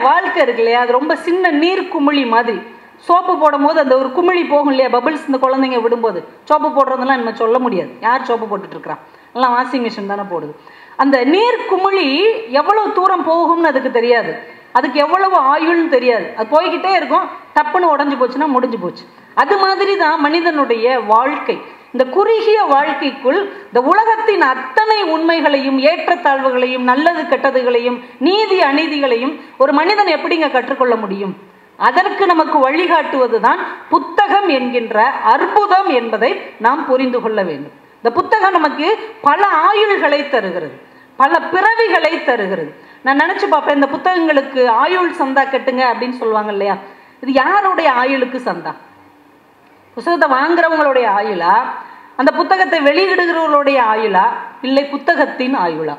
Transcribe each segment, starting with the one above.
வாழ்க்கை இருக்கு இல்லையா, அது ரொம்ப சின்ன நீர் குமிழி மாதிரி. சோப்பு போடும் போது அந்த ஒரு குமிழி போகும் இல்லையா, பபிள்ஸ் இந்த குழந்தைங்க விடும்போது. சோப்பு போடுறதெல்லாம் நம்ம சொல்ல முடியாது, யார் சோப்பு போட்டுட்டு இருக்கிறான், எல்லாம் வாஷிங் மிஷின் தானே போடுது. அந்த நீர் குமிழி எவ்வளவு தூரம் போகும்னு அதுக்கு தெரியாது, அதுக்கு எவ்வளவு ஆயுள்னு தெரியாது. அது போய்கிட்டே இருக்கும், டப்புன்னு உடஞ்சி போச்சுன்னா முடிஞ்சு போச்சு. அது மாதிரி தான் மனிதனுடைய வாழ்க்கை. இந்த குறுகிய வாழ்க்கைக்குள் இந்த உலகத்தின் அத்தனை உண்மைகளையும், ஏற்றத்தாழ்வுகளையும், நல்லது கெட்டதுகளையும், நீதி அநீதிகளையும் ஒரு மனிதன் எப்படிங்க கற்றுக்கொள்ள முடியும்? அதற்கு நமக்கு வழிகாட்டுவதுதான் புத்தகம் என்கின்ற அற்புதம் என்பதை நாம் புரிந்து கொள்ள வேண்டும். இந்த புத்தகம் நமக்கு பல ஆயுள்களை தருகிறது, பல பிறவிகளை தருகிறது. நான் நினைச்சு பார்ப்பேன், இந்த புத்தகங்களுக்கு ஆயுள் சந்தா கட்டுங்க அப்படின்னு சொல்லுவாங்க இல்லையா, இது யாருடைய ஆயுளுக்கு சந்தா? புத்தகத்தை வாங்குறவங்களுடைய ஆயுளா, அந்த புத்தகத்தை வெளியிடுகிறவர்களுடைய ஆயுளா, இல்லை புத்தகத்தின் ஆயுளா?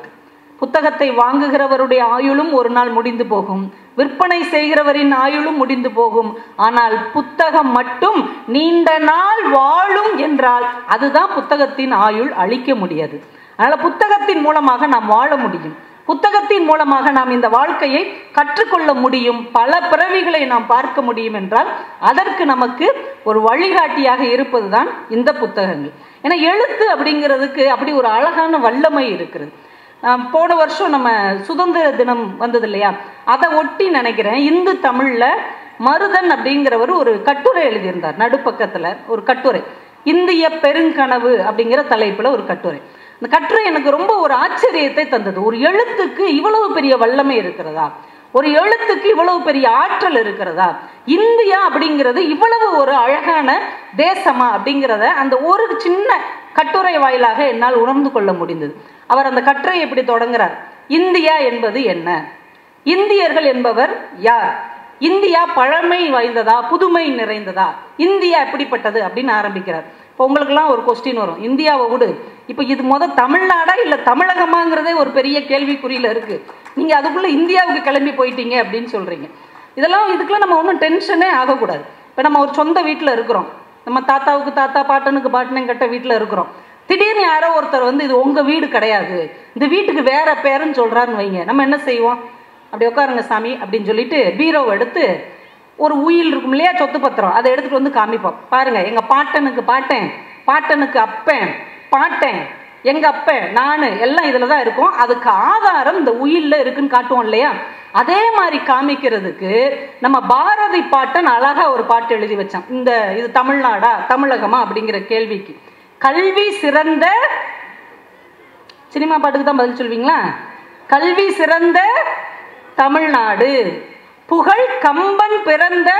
புத்தகத்தை வாங்குகிறவருடைய ஆயுளும் ஒரு நாள் முடிந்து போகும், விற்பனை செய்கிறவரின் ஆயுளும் முடிந்து போகும். ஆனால் புத்தகம் மட்டும் நீண்ட நாள் வாழும் என்றால் அதுதான் புத்தகத்தின் ஆயுள், அழிக்க முடியாது. அதனால புத்தகத்தின் மூலமாக நாம் வாழ முடியும், புத்தகத்தின் மூலமாக நாம் இந்த வாழ்க்கையை கற்றுக்கொள்ள முடியும், பல பிறவிகளை நாம் பார்க்க முடியும் என்றால் அதற்கு நமக்கு ஒரு வழிகாட்டியாக இருப்பதுதான் இந்த புத்தகங்கள். ஏன்னா எழுத்து அப்படிங்கிறதுக்கு அப்படி ஒரு அழகான வல்லமை இருக்கிறது. போன வருஷம் நம்ம சுதந்திர தினம் வந்தது இல்லையா, அதை ஒட்டி நினைக்கிறேன் இந்து தமிழ்ல மருதன் அப்படிங்கிறவர் ஒரு கட்டுரை எழுதியிருந்தார். நடுப்பக்கத்துல ஒரு கட்டுரை, இந்திய பெருங்கனவு அப்படிங்கிற தலைப்புல ஒரு கட்டுரை. அந்த கட்டுரை எனக்கு ரொம்ப ஒரு ஆச்சரியத்தை தந்தது. ஒரு எழுத்துக்கு இவ்வளவு பெரிய வல்லமை இருக்கிறதா, ஒரு எழுத்துக்கு இவ்வளவு பெரிய ஆற்றல் இருக்கிறதா, இந்தியா அப்படிங்கிறது இவ்வளவு ஒரு அழகான தேசமா அப்படிங்கிறத அந்த ஒரு சின்ன கட்டுரை வாயிலாக என்னால் உணர்ந்து கொள்ள முடிந்தது. அவர் அந்த கட்டுரையை எப்படி தொடங்குறார், இந்தியா என்பது என்ன, இந்தியர்கள் என்பவர் யார், இந்தியா பழமை வாய்ந்ததா புதுமை நிறைந்ததா, இந்தியா எப்படிப்பட்டது அப்படின்னு ஆரம்பிக்கிறார். இப்போ உங்களுக்கெல்லாம் ஒரு கொஸ்டின் வரும், இந்தியாவை விடு, இப்போ இது தமிழ்நாடா இல்லை தமிழகமாங்கிறதே ஒரு பெரிய கேள்விக்குறியில் இருக்கு, நீங்கள் அதுக்குள்ளே இந்தியாவுக்கு கிளம்பி போயிட்டீங்க அப்படின்னு சொல்கிறீங்க. இதுக்கெல்லாம் நம்ம ஒன்றும் டென்ஷனே ஆகக்கூடாது. இப்போ நம்ம ஒரு சொந்த வீட்டில் இருக்கிறோம், நம்ம தாத்தாவுக்கு தாத்தா பாட்டனுக்கு பாட்டனும் கட்ட வீட்டில் இருக்கிறோம். திடீர்னு யாரோ ஒருத்தர் இது உங்கள் வீடு கிடையாது, இந்த வீட்டுக்கு வேற பேருன்னு சொல்கிறாருன்னு வைங்க, நம்ம என்ன செய்வோம், அப்படி உட்காருங்க சாமி அப்படின்னு சொல்லிட்டு பீரோவை எடுத்து ஒரு உயில் இருக்கும் இல்லையா, சொத்து பத்திரம், அதை எடுத்துகிட்டு காமிப்போம். பாருங்க, எங்கள் பாட்டனுக்கு பாட்டேன், பாட்டனுக்கு அப்பேன், பாட்டேன், எங்கள் அப்பேன், நான் எல்லாம் இதில் தான் இருக்கும், அதுக்கு ஆதாரம் இந்த உயிலில் இருக்குன்னு காட்டுவோம் இல்லையா. அதே மாதிரி காமிக்கிறதுக்கு நம்ம பாரதி பாட்டன் அழகா ஒரு பாட்டு எழுதி வச்சான். இது தமிழ்நாடா தமிழகமா அப்படிங்கிற கேள்விக்கு கல்வி சிறந்த, சினிமா பாட்டுக்கு தான் பதில் சொல்வீங்களா, கல்வி சிறந்த தமிழ்நாடு, புகழ் கம்பன் பிறந்த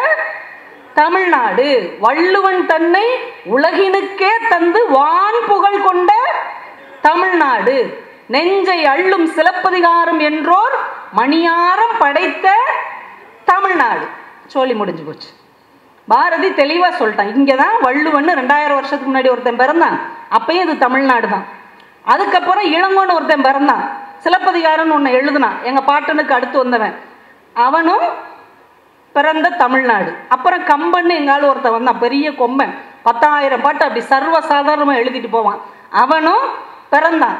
தமிழ்நாடு, வள்ளுவன் தன்னை உலகினுக்கே தந்து வான் புகழ் கொண்ட தமிழ்நாடு, நெஞ்சை அள்ளும் சிலப்பதிகாரம் என்றோர் மணியாரம் படைத்த தமிழ்நாடு. சொல்லி முடிஞ்சு போச்சு. பாரதி தெளிவா சொல்லிட்டான், இங்கதான் வள்ளுவன் 2000 வருஷத்துக்கு முன்னாடி ஒருத்தன் பிறந்தான், அப்பயும் இது தமிழ்நாடு தான். அதுக்கப்புறம் இளங்கோன்னு ஒருத்தன் பிறந்தான், சிலப்பதிகாரம்னு ஒன்று எழுதுனான், எங்க பாட்டனுக்கு அடுத்து வந்தவன், அவனும் பிறந்த தமிழ்நாடு. அப்புறம் கம்பன்னு எங்காலும் ஒருத்தன் வந்தான், பெரிய கொம்பன், 10,000 பாட்டு அப்படி சர்வசாதாரணமா எழுதிட்டு போவான், அவனும் பிறந்தான்,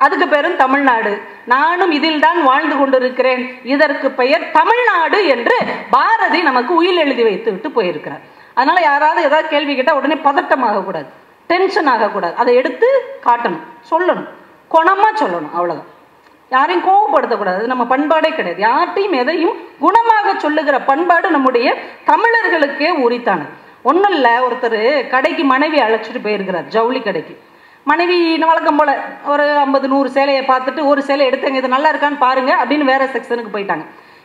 அதுக்கு பேரும் தமிழ்நாடு. நானும் இதில் தான் வாழ்ந்து கொண்டிருக்கிறேன், இதற்கு பெயர் தமிழ்நாடு என்று பாரதி நமக்கு உயில் எழுதி வைத்து விட்டு போயிருக்கிறார். அதனால யாராவது ஏதாவது கேள்வி கேட்டால் உடனே பதட்டம் ஆகக்கூடாது, டென்ஷன் ஆகக்கூடாது, அதை எடுத்து காட்டணும், சொல்லணும், குணமா சொல்லணும், அவ்வளவுதான். யாரையும் கோவப்படுத்தக்கூடாது, அது நம்ம பண்பாடே கிடையாது. யார்ட்டையும் எதையும் குணமாக சொல்லுகிற பண்பாடு நம்முடைய தமிழர்களுக்கே உரித்தானது. ஒன்றும் இல்லை, ஒருத்தர் கடைக்கு மனைவி அழைச்சிட்டு போயிருக்கிறார், ஜவுளி கடைக்கு. மனைவி வழக்கம் போல ஒரு 50-100 சேலையை பார்த்துட்டு ஒரு சேலை எடுத்தங்க, இது நல்லா இருக்கான்னு பாருங்க அப்படின்னு வேற செக்ஷனுக்கு போயிட்டாங்க.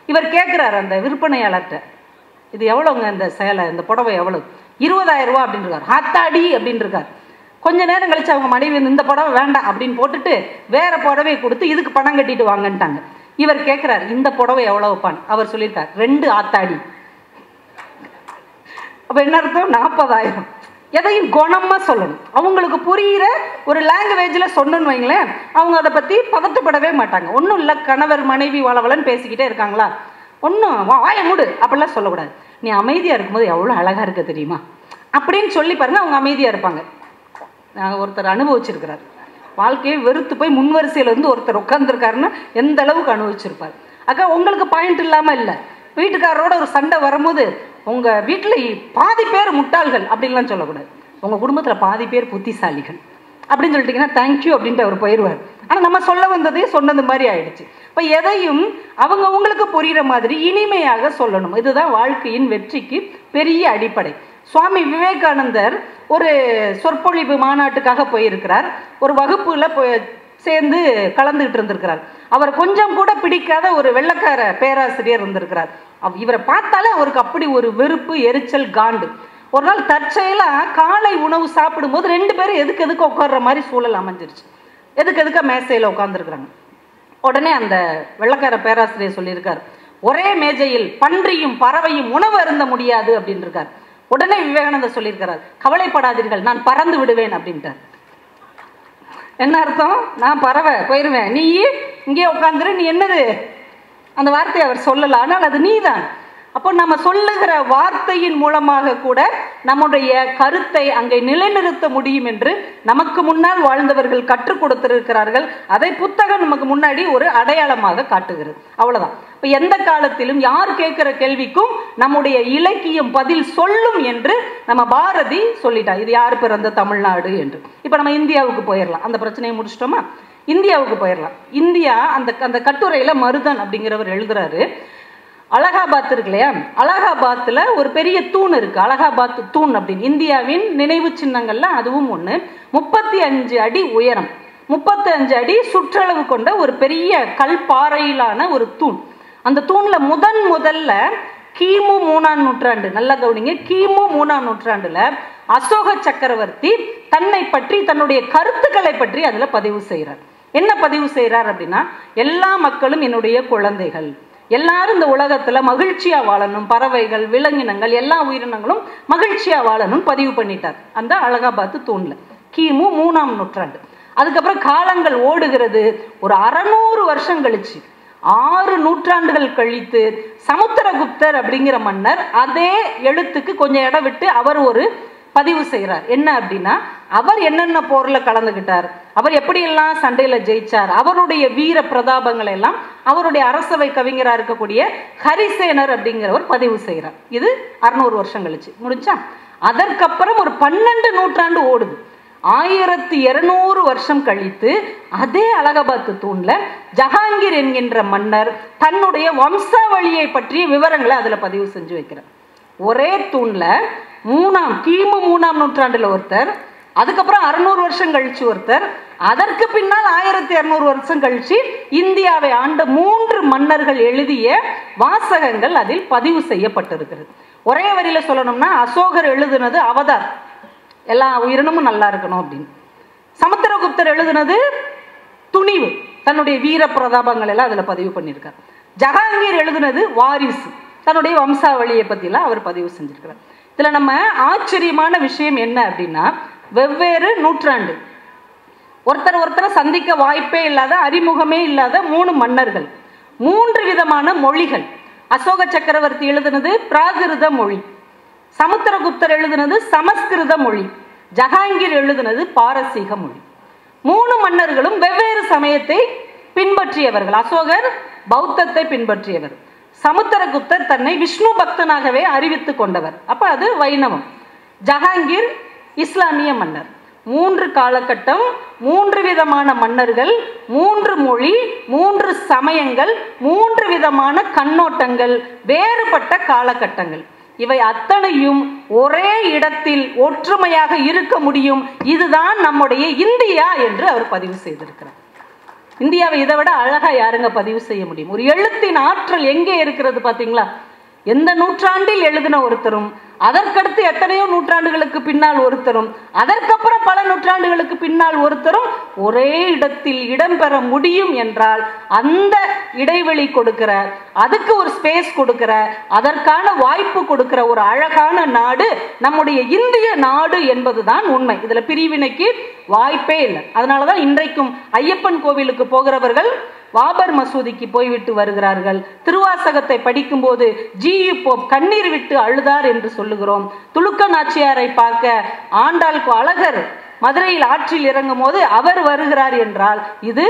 இவர் கேட்குறாரு அந்த விற்பனையாளர்கிட்ட, இது எவ்வளோங்க இந்த சேலை, இந்த புடவை எவ்வளவு? 20,000 ரூபா அப்படின்னு இருக்காரு. ஹத்தாடி அப்படின்னு இருக்காரு. கொஞ்ச நேரம் கழிச்சு அவங்க மனைவி இந்த புடவை வேண்டாம் அப்படின்னு போட்டுட்டு வேற புடவையை கொடுத்து இதுக்கு பணம் கட்டிட்டு வாங்கன்ட்டாங்க. இவர் கேட்கிறார், இந்த புடவை எவ்வளவுப்பான்? அவர் சொல்லியிருக்கார் 2 ஆத்தாடி. அப்ப என்ன அர்த்தம்? 40,000. எதையும் குணமா சொல்லணும், அவங்களுக்கு புரியுற ஒரு லாங்குவேஜ்ல சொன்னோன்னு வைங்களேன், அவங்க அதை பத்தி பதட்டப்படவே மாட்டாங்க. ஒன்றும் இல்லை, கணவர் மனைவி வளவலன்னு பேசிக்கிட்டே இருக்காங்களா, ஒன்றும் வாய மூடு அப்படிலாம் சொல்லக்கூடாது. நீ அமைதியா இருக்கும்போது எவ்வளோ அழகா இருக்க தெரியுமா அப்படின்னு சொல்லி பாருங்க, அவங்க அமைதியா இருப்பாங்க. நாங்கள் ஒருத்தர் அனுபவிச்சிருக்கிறார், வாழ்க்கையை வெறுத்து போய் முன்வரிசையில இருந்து ஒருத்தர் உட்கார்ந்துருக்காருன்னா எந்த அளவுக்கு அனுபவிச்சிருப்பார். அக்கா உங்களுக்கு பாயிண்ட் இல்லாம இல்லை, வீட்டுக்காரரோட ஒரு சண்டை வரும்போது உங்கள் வீட்டில் பாதி பேர் முட்டாள்கள் அப்படின்லாம் சொல்லக்கூடாது. உங்கள் குடும்பத்தில் பாதி பேர் புத்திசாலிகள் அப்படின்னு சொல்லிட்டிங்கன்னா தேங்க்யூ அப்படின்ட்டு அவர் போயிடுவார். ஆனால் நம்ம சொல்ல வந்ததே சொன்னது மாதிரி ஆயிடுச்சு. இப்போ எதையும் அவங்களுக்கு புரிகிற மாதிரி இனிமையாக சொல்லணும். இதுதான் வாழ்க்கையின் வெற்றிக்கு பெரிய அடிப்படை. சுவாமி விவேகானந்தர் ஒரு சொற்பொழிவு மாநாட்டுக்காக போயிருக்கிறார். ஒரு வகுப்புல சேர்ந்து கலந்துகிட்டு இருந்திருக்கிறார். அவர் கொஞ்சம் கூட பிடிக்காத ஒரு வெள்ளைக்கார பேராசிரியர் இருந்திருக்கிறார். இவரை பார்த்தாலே அவருக்கு அப்படி ஒரு வெறுப்பு, எரிச்சல், காண்டு. ஒரு நாள் தற்செயலா காலை உணவு சாப்பிடும்போது 2 பேரும் எதுக்கு உட்கார்ற மாதிரி சூழல் அமைஞ்சிருச்சு. எதுக்க மேசையில உட்கார்ந்துருக்குறாங்க. உடனே அந்த வெள்ளைக்கார பேராசிரியர் சொல்லியிருக்கார், ஒரே மேஜையில் பன்றியும் பறவையும் உணவு அருந்த முடியாது அப்படின்னு இருக்கார். உடனே விவேகானந்தர் சொல்லியிருக்கிறார், கவலைப்படாதீர்கள், நான் பறந்து விடுவேன் அப்படின்ட்டார். என்ன அர்த்தம்? நான் பறவை போயிருவேன், நீ இங்கே உட்காந்துரு, நீ என்னது அந்த வார்த்தையை அவர் சொல்லல, ஆனால் அது நீதான். அப்போ நம்ம சொல்லுகிற வார்த்தையின் மூலமாக கூட நம்முடைய கருத்தை அங்கே நிலைநிறுத்த முடியும் என்று நமக்கு முன்னால் வாழ்ந்தவர்கள் கற்றுக் கொடுத்திருக்கிறார்கள். அதை புத்தகம் நமக்கு முன்னாடி ஒரு அடையாளமாக காட்டுகிறது. அவ்வளவுதான். இப்போ எந்த காலத்திலும் யார் கேட்கிற கேள்விக்கும் நம்முடைய இலக்கியம் பதில் சொல்லும் என்று நம்ம பாரதி சொல்லிட்டா. இது யார் பிறந்த தமிழ்நாடு என்று. இப்போ நம்ம இந்தியாவுக்கு போயிடலாம். அந்த பிரச்சனையை முடிச்சிட்டோமா? இந்தியாவுக்கு போயிடலாம். இந்தியா அந்த கட்டுரையில மருதன் அப்படிங்கிறவர் எழுதுறாரு, அலகாபாத் இருக்கு இல்லையா, அலகாபாத்தில் ஒரு பெரிய தூண் இருக்கு, அலகாபாத் தூண் அப்படின்னு. இந்தியாவின் நினைவு சின்னங்கள்ல அதுவும் ஒன்று. 35 அடி உயரம், 35 அடி சுற்றளவு கொண்ட ஒரு பெரிய கல்பாறையிலான ஒரு தூண். அந்த தூண்ல முதல்ல கிமு 3ஆம் நூற்றாண்டு, நல்லா கவனிங்க, கிமு 3ஆம் நூற்றாண்டுல அசோக சக்கரவர்த்தி தன்னை பற்றி, தன்னுடைய கருத்துக்களை பற்றி அதுல பதிவு செய்கிறார். என்ன பதிவு செய்கிறார் அப்படின்னா, எல்லா மக்களும் என்னுடைய குழந்தைகள், எல்லாரும் இந்த உலகத்துல மகிழ்ச்சியா வாழணும், பறவைகள், விலங்கினங்கள், எல்லா உயிரினங்களும் மகிழ்ச்சியா வாழணும் பதிவு பண்ணிட்டார் அந்த அலகாபாத் தூண்ல, கிமு 3ஆம் நூற்றாண்டு. அதுக்கப்புறம் காலங்கள் ஓடுகிறது. ஒரு 600 வருஷம் கழிச்சு, 6 நூற்றாண்டுகள் கழித்து சமுத்திரகுப்தர் அப்படிங்கிற மன்னர் அதே எழுத்துக்கு கொஞ்சம் இடம் விட்டு அவர் ஒரு பதிவு செய்கிறார். என்ன அப்படின்னா, அவர் என்னென்ன போர்ல கலந்துகிட்டார், அவர் எப்படியெல்லாம் சண்டையில ஜெயிச்சார், அவருடைய வீர பிரதாபங்களை எல்லாம் அவருடைய அரசவை கவிஞராக இருக்கக்கூடிய ஹரிசேனர் அப்படிங்கிறவர் பதிவு செய்கிறார். இது 600 வருஷம் கழிச்சு முடிச்சா. அதற்கப்புறம் ஒரு 12 நூற்றாண்டு ஓடுது. 1200 வருஷம் கழித்து அதே அலகாபாத் தூண்ல ஜஹாங்கீர் என்கின்ற மன்னர் தன்னுடைய வம்சாவளியை பற்றிய விவரங்களை அதுல பதிவு செஞ்சு வைக்கிறார். ஒரே தூண்ல கிமு 3ஆம் நூற்றாண்டுல ஒருத்தர், அதுக்கப்புறம் 600 வருஷம் கழிச்சு ஒருத்தர், அதற்கு பின்னால் 1200 வருஷம் கழிச்சு இந்தியாவை ஆண்ட 3 மன்னர்கள் எழுதிய வாசகங்கள் அதில் பதிவு செய்யப்பட்டிருக்கிறது. ஒரே வரியில சொல்லணும்னா, அசோகர் எழுதுனது அவதார், எல்லா உயிரினமும் நல்லா இருக்கணும் அப்படின்னு. சமுத்திரகுப்தர் எழுதுனது துணிவு, தன்னுடைய வீர பிரதாபங்கள் எல்லாம் அதுல பதிவு பண்ணியிருக்கார். ஜஹாங்கீர் எழுதுனது வாரிசு, தன்னுடைய வம்சாவளியை பத்திலாம் அவர் பதிவு செஞ்சிருக்கிறார். இதுல நம்ம ஆச்சரியமான விஷயம் என்ன அப்படின்னா, வெவ்வேறு நூற்றாண்டு, ஒருத்தரை சந்திக்க வாய்ப்பே இல்லாத, அறிமுகமே இல்லாத 3 மன்னர்கள், 3 விதமான மொழிகள். அசோக சக்கரவர்த்தி எழுதுனது பிராகிருத மொழி, சமுத்திரகுப்தர் எழுதுனது சமஸ்கிருத மொழி, ஜஹாங்கீர் எழுதுனது பாரசீக மொழி. 3 மன்னர்களும் வெவ்வேறு சமயத்தை பின்பற்றியவர்கள். அசோகர் பௌத்தத்தை பின்பற்றியவர், சமுத்திரகுப்தர் தன்னை விஷ்ணு பக்தனாகவே அறிவித்துக் கொண்டவர், அப்ப அது வைணவம். ஜஹாங்கீர் இஸ்லாமிய மன்னர். 3 காலகட்டம், 3 விதமான மன்னர்கள், 3 மொழி, 3 சமயங்கள், 3 விதமான கண்ணோட்டங்கள், வேறுபட்ட காலகட்டங்கள். இவை அத்தனையும் ஒரே இடத்தில் ஒற்றுமையாக இருக்க முடியும். இதுதான் நம்முடைய இந்தியா என்று அவர் பதிவு செய்திருக்கிறார். இந்தியாவை இதை விட அழகா யாருங்க பதிவு செய்ய முடியும்? ஒரு எழுத்தின் ஆற்றல் எங்கே இருக்கிறது பாத்தீங்களா? எந்த நூற்றாண்டில் எழுதின ஒருத்தரும், அதற்கடுத்து எத்தனையோ நூற்றாண்டுகளுக்கு பின்னால் ஒருத்தரும், அதற்கப்புறம் பல நூற்றாண்டுகளுக்கு பின்னால் ஒருத்தரும் ஒரே இடத்தில் இடம்பெற முடியும் என்றால், அந்த இடைவெளி கொடுக்கிற, அதுக்கு ஒரு ஸ்பேஸ் கொடுக்கிற, அதற்கான வாய்ப்பு கொடுக்கிற ஒரு அழகான நாடு நம்முடைய இந்திய நாடு என்பதுதான் உண்மை. இதுல பிரிவினைக்கு வாய்ப்பே இல்லை. அதனாலதான் இன்றைக்கும் ஐயப்பன் கோவிலுக்கு போகிறவர்கள் பாபர் மசூதிக்கு போய்விட்டு வருகிறார்கள். திருவாசகத்தை படிக்கும் போது ஜி.யு. போப் கண்ணீர் விட்டு அழுதார் என்று சொல்லுகிறோம். துலுக்க நாச்சியாரை பார்க்க ஆண்டாள் அழகர் மதுரையில் ஆற்றில் இறங்கும் போது அவர் வருகிறார் என்றால் இது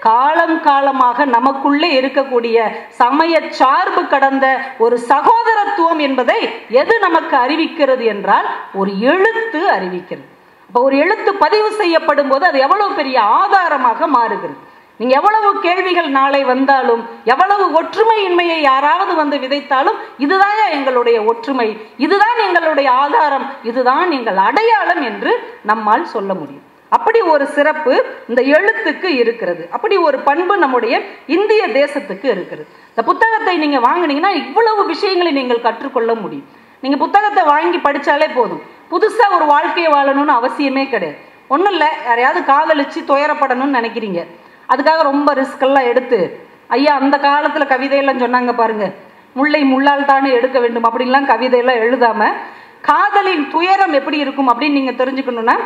காலம் காலமாக நமக்குள்ளே இருக்கக்கூடிய சமய சார்பு கடந்த ஒரு சகோதரத்துவம் என்பதை எது நமக்கு அறிவிக்கிறது என்றால் ஒரு எழுத்து அறிவிக்கிறது. அப்ப ஒரு எழுத்து பதிவு செய்யப்படும் போது அது எவ்வளவு பெரிய ஆதாரமாக மாறுகிறது. நீங்க எவ்வளவு கேள்விகள் நாளை வந்தாலும், எவ்வளவு ஒற்றுமையின்மையை யாராவது வந்து விதைத்தாலும், இதுதான் எங்களுடைய ஒற்றுமை, இதுதான் எங்களுடைய ஆதாரம், இதுதான் எங்கள் அடையாளம் என்று நம்மால் சொல்ல முடியும். அப்படி ஒரு சிறப்பு இந்த எழுத்துக்கு இருக்கிறது. அப்படி ஒரு பண்பு நம்முடைய இந்திய தேசத்துக்கு இருக்கிறது. இந்த புத்தகத்தை நீங்க வாங்கினீங்கன்னா இவ்வளவு விஷயங்களை நீங்கள் கற்றுக்கொள்ள முடியும். நீங்க புத்தகத்தை வாங்கி படிச்சாலே போதும். புதுசா ஒரு வாழ்க்கையை வாழணும்னு அவசியமே கிடையாது. ஒன்றும் இல்லை, யாரையாவது காதலிச்சு துயரப்படணும்னு நினைக்கிறீங்க, அதுக்காக ரொம்ப ரிஸ்க் எல்லாம் எடுத்து, ஐயா அந்த காலத்துல கவிதையெல்லாம் சொன்னாங்க பாருங்க, முல்லை முள்ளால் தானே எடுக்க வேண்டும் அப்படின்லாம் கவிதையெல்லாம் எழுதாம காதலின் துயரம் எப்படி இருக்கும் அப்படின்னு நீங்க தெரிஞ்சுக்கணும்னா,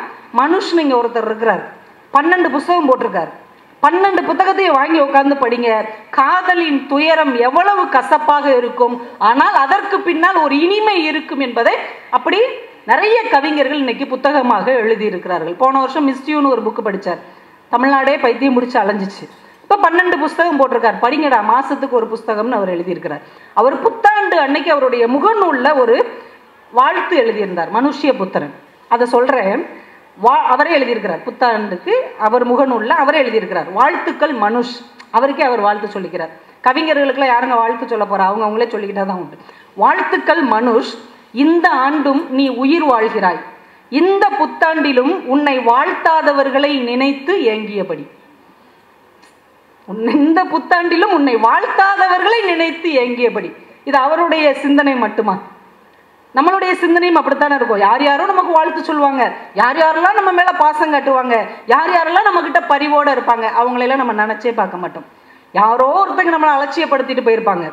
மனுஷன் இங்க ஒருத்தர் இருக்கிறார், 12 புத்தகம் போட்டிருக்காரு. 12 புத்தகத்தையும் வாங்கி உட்கார்ந்து படிங்க. காதலின் துயரம் எவ்வளவு கசப்பாக இருக்கும், ஆனால் அதற்கு பின்னால் ஒரு இனிமை இருக்கும் என்பதை அப்படி நிறைய கவிஞர்கள் இன்னைக்கு புத்தகமாக எழுதியிருக்கிறார்கள். போன வருஷம் மிஸ்டியூன்னு ஒரு புக்கு படித்தார், தமிழ்நாடே பைத்தியம் முடிச்சு அலைஞ்சிச்சு. இப்போ 12 புத்தகம் போட்டிருக்கார், படிங்கடா மாசத்துக்கு ஒரு புத்தகம்னு அவர் எழுதியிருக்கிறார். அவர் புத்தாண்டு அன்னைக்கு அவருடைய முகநூல்ல ஒரு வாழ்த்து எழுதியிருந்தார், மனுஷிய புத்திரன். அதை சொல்றேன், அவரே எழுதியிருக்கிறார் புத்தாண்டுக்கு. அவர் முகநூல்ல அவரே எழுதியிருக்கிறார், வாழ்த்துக்கள் மனுஷ். அவருக்கே அவர் வாழ்த்து சொல்லிக்கிறார். கவிஞர்களுக்கெல்லாம் யாருங்க வாழ்த்து சொல்ல போறா, அவங்களே சொல்லிக்கிட்டா தான் உண்டு. வாழ்த்துக்கள் மனுஷ், இந்த ஆண்டும் நீ உயிர் வாழ்கிறாய், இந்த புத்தாண்டிலும் உன்னை வாழ்த்தாதவர்களை நினைத்து ஏங்கியபடி. இந்த புத்தாண்டிலும் உன்னை வாழ்த்தாதவர்களை நினைத்து ஏங்கியபடி. இது அவருடைய சிந்தனை மட்டுமா? நம்மளுடைய சிந்தனையும் அப்படித்தானே இருக்கும். யார் யாரோ நமக்கு வாழ்த்து சொல்லுவாங்க, யார் யாரெல்லாம் நம்ம மேல பாசம் காட்டுவாங்க, யார் யாரெல்லாம் நம்ம கிட்ட பரிவோட இருப்பாங்க, அவங்களெல்லாம் நம்ம நினைச்சே பார்க்க மாட்டோம். யாரோ ஒருத்தங்க நம்மளை அலட்சியப்படுத்திட்டு போயிருப்பாங்க,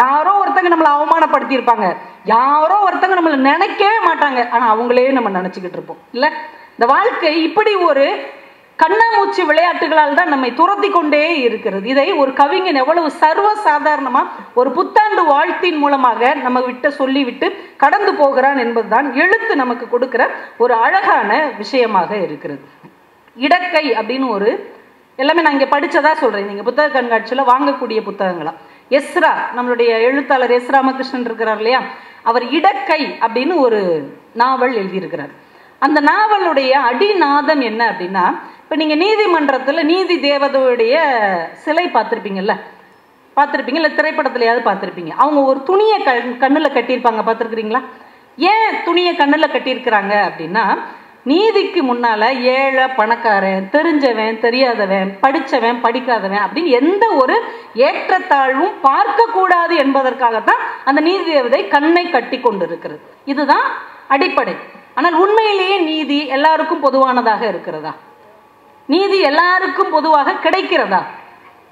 யாரோ ஒருத்தங்க நம்மளை அவமானப்படுத்தி இருப்பாங்க, யாரோ ஒருத்தங்க நம்மளை நினைக்கவே மாட்டாங்க, ஆனா அவங்களே நம்ம நினைச்சுக்கிட்டு இருப்போம். இல்ல, இந்த வாழ்க்கை இப்படி ஒரு கண்ணாமூச்சி விளையாட்டுகளால் தான் நம்மை துரத்தி கொண்டே இருக்கிறது. இதை ஒரு கவிஞன் எவ்வளவு சர்வ சாதாரணமா ஒரு புத்தாண்டு வாழ்த்தின் மூலமாக நம்ம விட்டு சொல்லிவிட்டு கடந்து போகிறான் என்பதுதான் எழுத்து நமக்கு கொடுக்கிற ஒரு அழகான விஷயமாக இருக்கிறது. இடக்கை அப்படின்னு ஒரு, எல்லாமே நான் இங்க படிச்சதா சொல்றேன், நீங்க புத்தக கண்காட்சியில வாங்கக்கூடிய புத்தகங்களா. எஸ்ரா, நம்மளுடைய எழுத்தாளர் எஸ் ராமகிருஷ்ணன் இருக்கிறார் இல்லையா, அவர் இடக்கை அப்படின்னு ஒரு நாவல் எழுதியிருக்கிறார். அந்த நாவலுடைய அடிநாதம் என்ன அப்படின்னா, இப்போ நீங்கள் நீதிமன்றத்தில் நீதி தேவதையுடைய சிலை பார்த்துருப்பீங்கல்ல, இல்லை திரைப்படத்துலையாவது பார்த்துருப்பீங்க. அவங்க ஒரு துணியை கண்ணில் கட்டியிருப்பாங்க, பார்த்துருக்குறீங்களா? ஏன் துணியை கண்ணில் கட்டியிருக்கிறாங்க அப்படின்னா, நீதிக்கு முன்னால் ஏழை பணக்காரன், தெரிஞ்சவன் தெரியாதவன், படித்தவன் படிக்காதவன் அப்படின்னு எந்த ஒரு ஏற்றத்தாழ்வும் பார்க்கக்கூடாது என்பதற்காகத்தான் அந்த நீதி தேவதை கண்ணை கட்டி கொண்டு இருக்கிறது. இதுதான் அடிப்படை. ஆனால் உண்மையிலேயே நீதி எல்லாருக்கும் பொதுவானதாக இருக்கிறதா? நீதி எல்லாருக்கும் பொதுவாக கிடைக்கிறதா?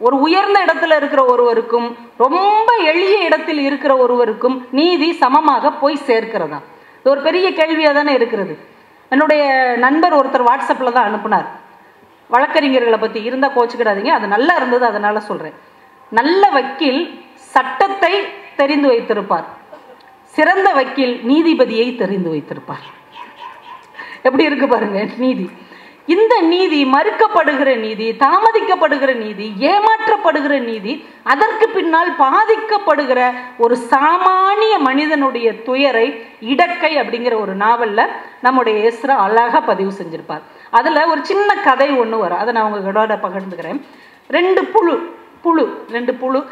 ஒரு உயர்ந்த இடத்துல இருக்கிற ஒருவருக்கும் ரொம்ப எளிய இடத்தில் இருக்கிற ஒருவருக்கும் நீதி சமமாக போய் சேர்க்கிறதா? இது ஒரு பெரிய கேள்வியாக தானே இருக்கிறது. என்னுடைய நண்பர் ஒருத்தர் வாட்ஸ்அப்பில் தான் அனுப்புனார், வழக்கறிஞர்களை பற்றி, இருந்தால் கோச்சுக்கிடாதீங்க, அது நல்லா இருந்தது அதனால சொல்கிறேன். நல்ல வக்கீல் சட்டத்தை தெரிந்து வைத்திருப்பார், சிறந்த வக்கீல் நீதிபதியை தெரிந்து வைத்திருப்பார். எப்படி இருக்கு பாருங்க நீதி. இந்த நீதி மறுக்கப்படுகிற நீதி, தாமதிக்கப்படுகிற நீதி, ஏமாற்றப்படுகிற நீதி, அதற்கு பின்னால் பாதிக்கப்படுகிற ஒரு சாமானிய மனிதனுடைய துயரை இடக்கை அப்படிங்கிற ஒரு நாவல்ல நம்முடைய எஸ்ரா அழகா பதிவு செஞ்சிருப்பார். அதுல ஒரு சின்ன கதை ஒண்ணு வரும், அதை நான் உங்களோட பகிர்ந்துக்கிறேன். ரெண்டு புழு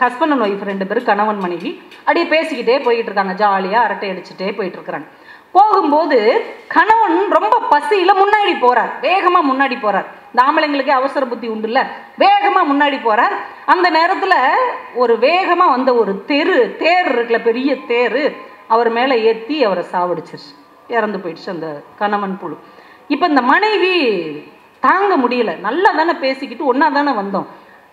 ஹஸ்பண்ட் அண்ட் ஒய்ஃப், 2 பேரும் கணவன் மனைவி, அப்படியே பேசிக்கிட்டே போயிட்டு இருக்காங்க, ஜாலியா அரட்டை அடிச்சுட்டே போயிட்டு இருக்கிறாங்க. போகும்போது கணவன் ரொம்ப பசியில முன்னாடி போறார், வேகமா முன்னாடி போறார். இந்த ஆம்பளைங்களுக்கு அவசர புத்தி உண்டு இல்ல, வேகமா முன்னாடி போறார். அந்த நேரத்துல ஒரு வேகமா வந்த ஒரு தேர் இருக்குல்ல, பெரிய தேர், அவர் மேல ஏத்தி அவரை சாவடிச்சிருச்சு, இறந்து போயிடுச்சு அந்த கணவன் புழு. இப்ப இந்த மனைவி தாங்க முடியல, நல்லா தானே பேசிக்கிட்டு ஒன்னா தானே வந்தோம்,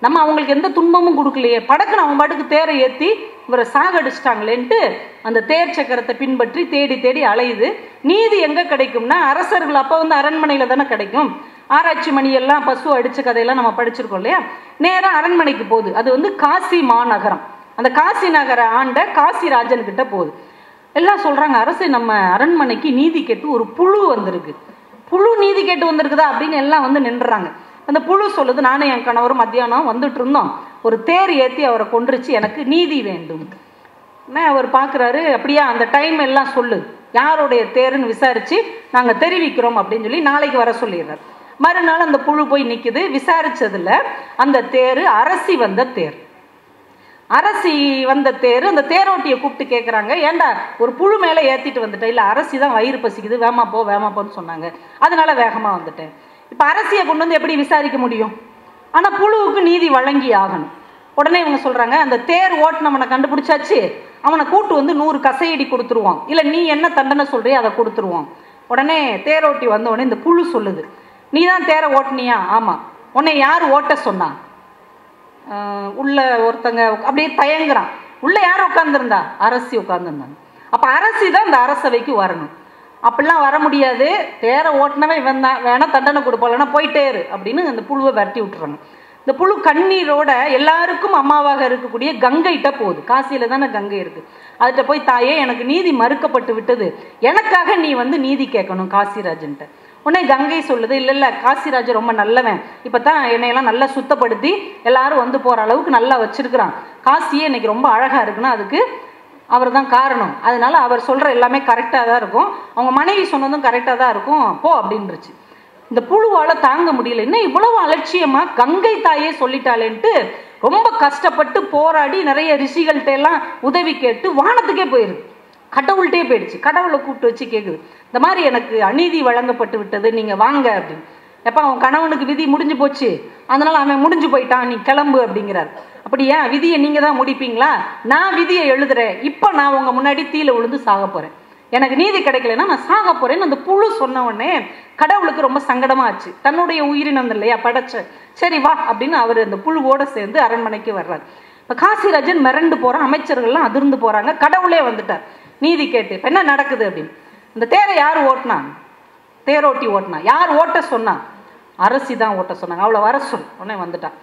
நம்ம அவங்களுக்கு எந்த துன்பமும் கொடுக்கலையே, படக்குன்னு அவன் பாட்டுக்கு தேரை ஏற்றி இவரை சாகடிச்சிட்டாங்களேன்ட்டு அந்த தேர் சக்கரத்தை பின்பற்றி தேடி தேடி அலையுது. நீதி எங்கே கிடைக்கும்னா, அரசர்கள் அப்போ அரண்மனையில் தானே கிடைக்கும். ஆராய்ச்சி மணி எல்லாம் பசு அடித்த கதையெல்லாம் நம்ம படிச்சிருக்கோம் இல்லையா. நேராக அரண்மனைக்கு போகுது. அது காசி மாநகரம். அந்த காசி நகர ஆண்ட காசிராஜன் கிட்ட போகுது. எல்லாம் சொல்கிறாங்க, அரசு நம்ம அரண்மனைக்கு நீதி கேட்டு ஒரு புழு வந்திருக்கு. புழு நீதி கேட்டு வந்திருக்குதா அப்படின்னு எல்லாம் வந்து நின்றுறாங்க. அந்த புழு சொல்லுது, நானும் என் கணவரும் மத்தியானம் வந்துட்டு இருந்தோம், ஒரு தேர் ஏற்றி அவரை கொன்றுச்சு, எனக்கு நீதி வேண்டும். அவர் பார்க்குறாரு, அப்படியா அந்த டைம் எல்லாம் சொல்லு, யாருடைய தேருன்னு விசாரித்து நாங்கள் தெரிவிக்கிறோம் அப்படின்னு சொல்லி நாளைக்கு வர சொல்லிடுறார். மறுநாள் அந்த புழு போய் நிற்குது. விசாரித்ததில் அந்த தேர் அரசி வந்த தேர். அரசி வந்த தேர். அந்த தேரோட்டியை கூப்பிட்டு கேட்குறாங்க, ஏண்டா ஒரு புழு மேலே ஏற்றிட்டு வந்துட்டேன். இல்லை, அரசி தான் வயிறு பசிக்குது, வேமாப்போன்னு சொன்னாங்க, அதனால வேகமாக வந்துட்டேன். இப்போ அரசியை கொண்டு வந்து எப்படி விசாரிக்க முடியும்? ஆனால் புழுவுக்கு நீதி வழங்கி ஆகணும். உடனே இவங்க சொல்கிறாங்க, அந்த தேர் ஓட்டுனவனை கண்டுபிடிச்சாச்சு, அவனை கூட்டு வந்து 100 கசையடி கொடுத்துருவான், இல்லை நீ என்ன தண்டனை சொல்றியோ அதை கொடுத்துருவான். உடனே தேரோட்டி வந்த உடனே இந்த புழு சொல்லுது, நீ தான் தேரை ஓட்டுனியா? ஆமாம். உன்னை யார் ஓட்ட சொன்னா? உள்ள ஒருத்தங்க அப்படியே தயங்குறான். உள்ள யார் உட்காந்துருந்தா? அரசி உட்காந்துருந்தாங்க. அப்போ அரசி தான் இந்த அரசவைக்கு வரணும். அப்படிலாம் வர முடியாது, தேரை ஓட்டினவன் இவன் தான், வேணா தண்டனை கொடுப்பாங்கன்னா போயிட்டேரு அப்படின்னு அந்த புழுவை விரட்டி விட்டுறாங்க. இந்த புழு கண்ணீரோட எல்லாருக்கும் அம்மாவாக இருக்கக்கூடிய கங்கைகிட்ட போகுது. காசியில தானே கங்கை இருக்கு. அதுகிட்ட போய், தாயே எனக்கு நீதி மறுக்கப்பட்டு விட்டது, எனக்காக நீ வந்து நீதி கேட்கணும் காசிராஜன்ட்ட. உடனே கங்கை சொல்லுது, இல்லை இல்லை, காசிராஜன் ரொம்ப நல்லவன், இப்போ தான் என்னையெல்லாம் நல்லா சுத்தப்படுத்தி எல்லாரும் வந்து போகிற அளவுக்கு நல்லா வச்சிருக்கிறான், காசியே இன்னைக்கு ரொம்ப அழகாக இருக்குன்னா அதுக்கு அவர் தான் காரணம், அதனால அவர் சொல்கிற எல்லாமே கரெக்டாக தான் இருக்கும், அவங்க மனைவி சொன்னதும் கரெக்டாக தான் இருக்கும், போ அப்படின்றுச்சு. இந்த புழுவால் தாங்க முடியல, என்ன இவ்வளவு அலட்சியமாக கங்கை தாயே சொல்லிட்டாளேன்ட்டு ரொம்ப கஷ்டப்பட்டு போராடி நிறைய ரிஷிகள்கிட்ட எல்லாம் உதவி கேட்டு வானத்துக்கே போயிருக்கு, கடவுள்கிட்டே போயிடுச்சு. கடவுளை கூப்பிட்டு வச்சு கேட்குது, இந்த மாதிரி எனக்கு அநீதி வழங்கப்பட்டு விட்டது, நீங்கள் வாங்க அப்படின்னு. எப்போ அவன் கணவனுக்கு விதி முடிஞ்சு போச்சு, அதனால அவன் முடிஞ்சு போயிட்டான், நீ கிளம்பு அப்படிங்கிறார். அப்படியா, விதியை நீங்கள் தான் முடிப்பீங்களா? நான் விதியை எழுதுறேன், இப்போ நான் உங்கள் முன்னாடி தீயில விழுந்து சாக போகிறேன், எனக்கு நீதி கிடைக்கலன்னா நான் சாக போகிறேன்னு அந்த புழு சொன்ன உடனே கடவுளுக்கு ரொம்ப சங்கடமாக ஆச்சு. தன்னுடைய உயிரினம் இல்லையா படைச்ச, சரி வா அப்படின்னு அவர் அந்த புழுவோடு சேர்ந்து அரண்மனைக்கு வர்றார். இப்போ காசிராஜன் மிரண்டு போகிறான், அமைச்சர்கள்லாம் அதிர்ந்து போகிறாங்க, கடவுளே வந்துட்டார் நீதி கேட்டு. இப்போ என்ன நடக்குது அப்படின்னு, இந்த தேரை யார் ஓட்டினா? தேரோட்டி ஓட்டினா. யார் ஓட்ட சொன்னா? அரசி தான் ஓட்ட சொன்னாங்க. அவளை வர சொல். உடனே வந்துட்டான்.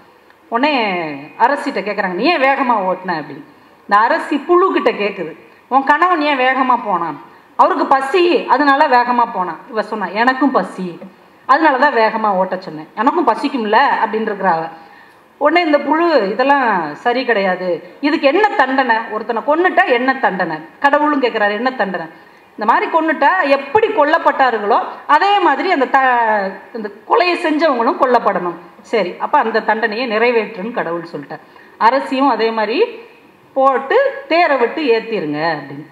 உடனே அரசிட்ட கேட்குறாங்க, நீ ஏன் வேகமாக ஓட்டின அப்படின்னு. இந்த அரசி புழுக்கிட்ட கேட்குது, உன் கணவன் ஏன் வேகமாக போனான்? அவருக்கு பசி, அதனால வேகமாக போனான். இவ சொன்னா, எனக்கும் பசி, அதனால தான் வேகமாக ஓட்ட சொன்னேன், எனக்கும் பசிக்கும்ல அப்படின்னு இருக்கிறாங்க. உடனே இந்த புழு, இதெல்லாம் சரி கிடையாது, இதுக்கு என்ன தண்டனை? ஒருத்தனை கொன்னுட்டா என்ன தண்டனை? கடவுளும் கேட்குறாரு, என்ன தண்டனை? இந்த மாதிரி கொன்னுட்டா எப்படி கொல்லப்பட்டார்களோ அதே மாதிரி அந்த கொலையை செஞ்சவங்களும் கொல்லப்படணும். சரி, அப்போ அந்த தண்டனையை நிறைவேற்றுன்னு கடவுள் சொல்லிட்டார். அரசியும் அதே மாதிரி போட்டு தேரை விட்டு ஏற்றிருங்க அப்படின்னு.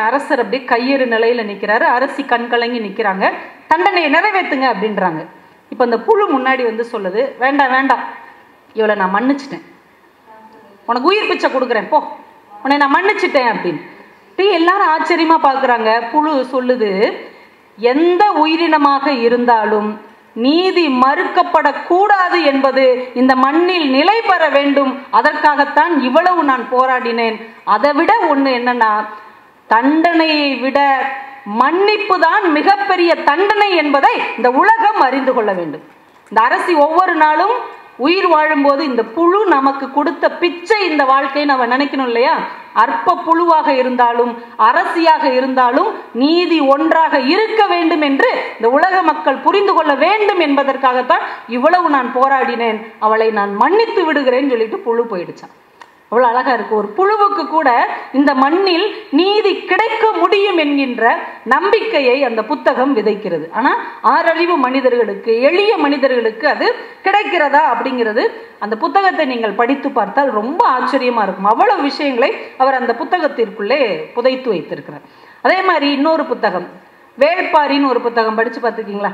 அரசர் அப்படியே கையெறு நிலையில் நிற்கிறாரு, அரசி கண்கலங்கி நிற்கிறாங்க, தண்டனையை நிறைவேற்றுங்க அப்படின்றாங்க. இப்போ அந்த புழு முன்னாடி வந்து சொல்லுது, வேண்டாம் வேண்டாம், இவளை நான் மன்னிச்சிட்டேன், உனக்கு உயிர் பிச்சை கொடுக்குறேன், போ, உன்னை நான் மன்னிச்சிட்டேன் அப்படின்னு. எல்லாரும் ஆச்சரியமா பார்க்குறாங்க. புழு சொல்லுது, எந்த உயிரினமாக இருந்தாலும் நீதி மறுக்கப்படக்கூடாது என்பது இந்த மண்ணில் நிலை பெற வேண்டும், அதற்காகத்தான் இவ்வளவு நான் போராடினேன். அதை விட ஒன்று என்னன்னா, தண்டனையை விட மன்னிப்பு தான் மிகப்பெரிய தண்டனை என்பதை இந்த உலகம் அறிந்து கொள்ள வேண்டும். இந்த அரசி ஒவ்வொரு நாளும் உயிர் வாழும்போது இந்த புழு நமக்கு கொடுத்த பிச்சை இந்த வாழ்க்கையை நம்ம நினைக்கணும் இல்லையா? அற்ப புழுவாக இருந்தாலும் அரசியாக இருந்தாலும் நீதி ஒன்றாக இருக்க வேண்டும் என்று இந்த உலக மக்கள் புரிந்து கொள்ள வேண்டும் என்பதற்காகத்தான் இவ்வளவு நான் போராடினேன், அவளை நான் மன்னித்து விடுகிறேன்னு சொல்லிட்டு புழு போயிடுச்சான். அவ்வளோ அழகா இருக்கு. ஒரு புழுவுக்கு கூட இந்த மண்ணில் நீதி கிடைக்க முடியும் என்கின்ற நம்பிக்கையை அந்த புத்தகம் விதைக்கிறது. ஆனால் ஆறறிவு மனிதர்களுக்கு, எளிய மனிதர்களுக்கு அது கிடைக்கிறதா அப்படிங்கிறது அந்த புத்தகத்தை நீங்கள் படித்து பார்த்தால் ரொம்ப ஆச்சரியமா இருக்கும். அவ்வளவு விஷயங்களை அவர் அந்த புத்தகத்திற்குள்ளே புதைத்து வைத்திருக்கிறார். அதே மாதிரி இன்னொரு புத்தகம், வேள்பாரின்னு ஒரு புத்தகம் படிச்சு பார்த்துருக்கீங்களா?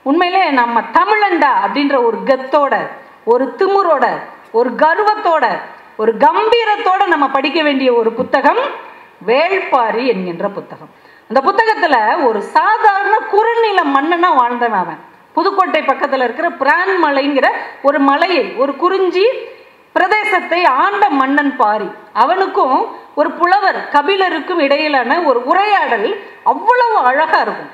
உண்மையிலே நம்ம தமிழண்டா அப்படின்ற ஒரு கத்தோட, ஒரு திமுறோட, ஒரு கர்வத்தோட, ஒரு கம்பீரத்தோட நம்ம படிக்க வேண்டிய ஒரு புத்தகம் வேள்பாரி என்கின்ற புத்தகம். அந்த புத்தகத்துல ஒரு சாதாரண குறுநில மன்னனா வாழ்ந்தவன் அவன். புதுக்கோட்டை பக்கத்துல இருக்கிற பிரான்மலைங்கிற ஒரு மலையை, ஒரு குறிஞ்சி பிரதேசத்தை ஆண்ட மன்னன் பாரி. அவனுக்கும் ஒரு புலவர் கபிலருக்கும் இடையிலான ஒரு உரையாடல் அவ்வளவு அழகா இருக்கும்.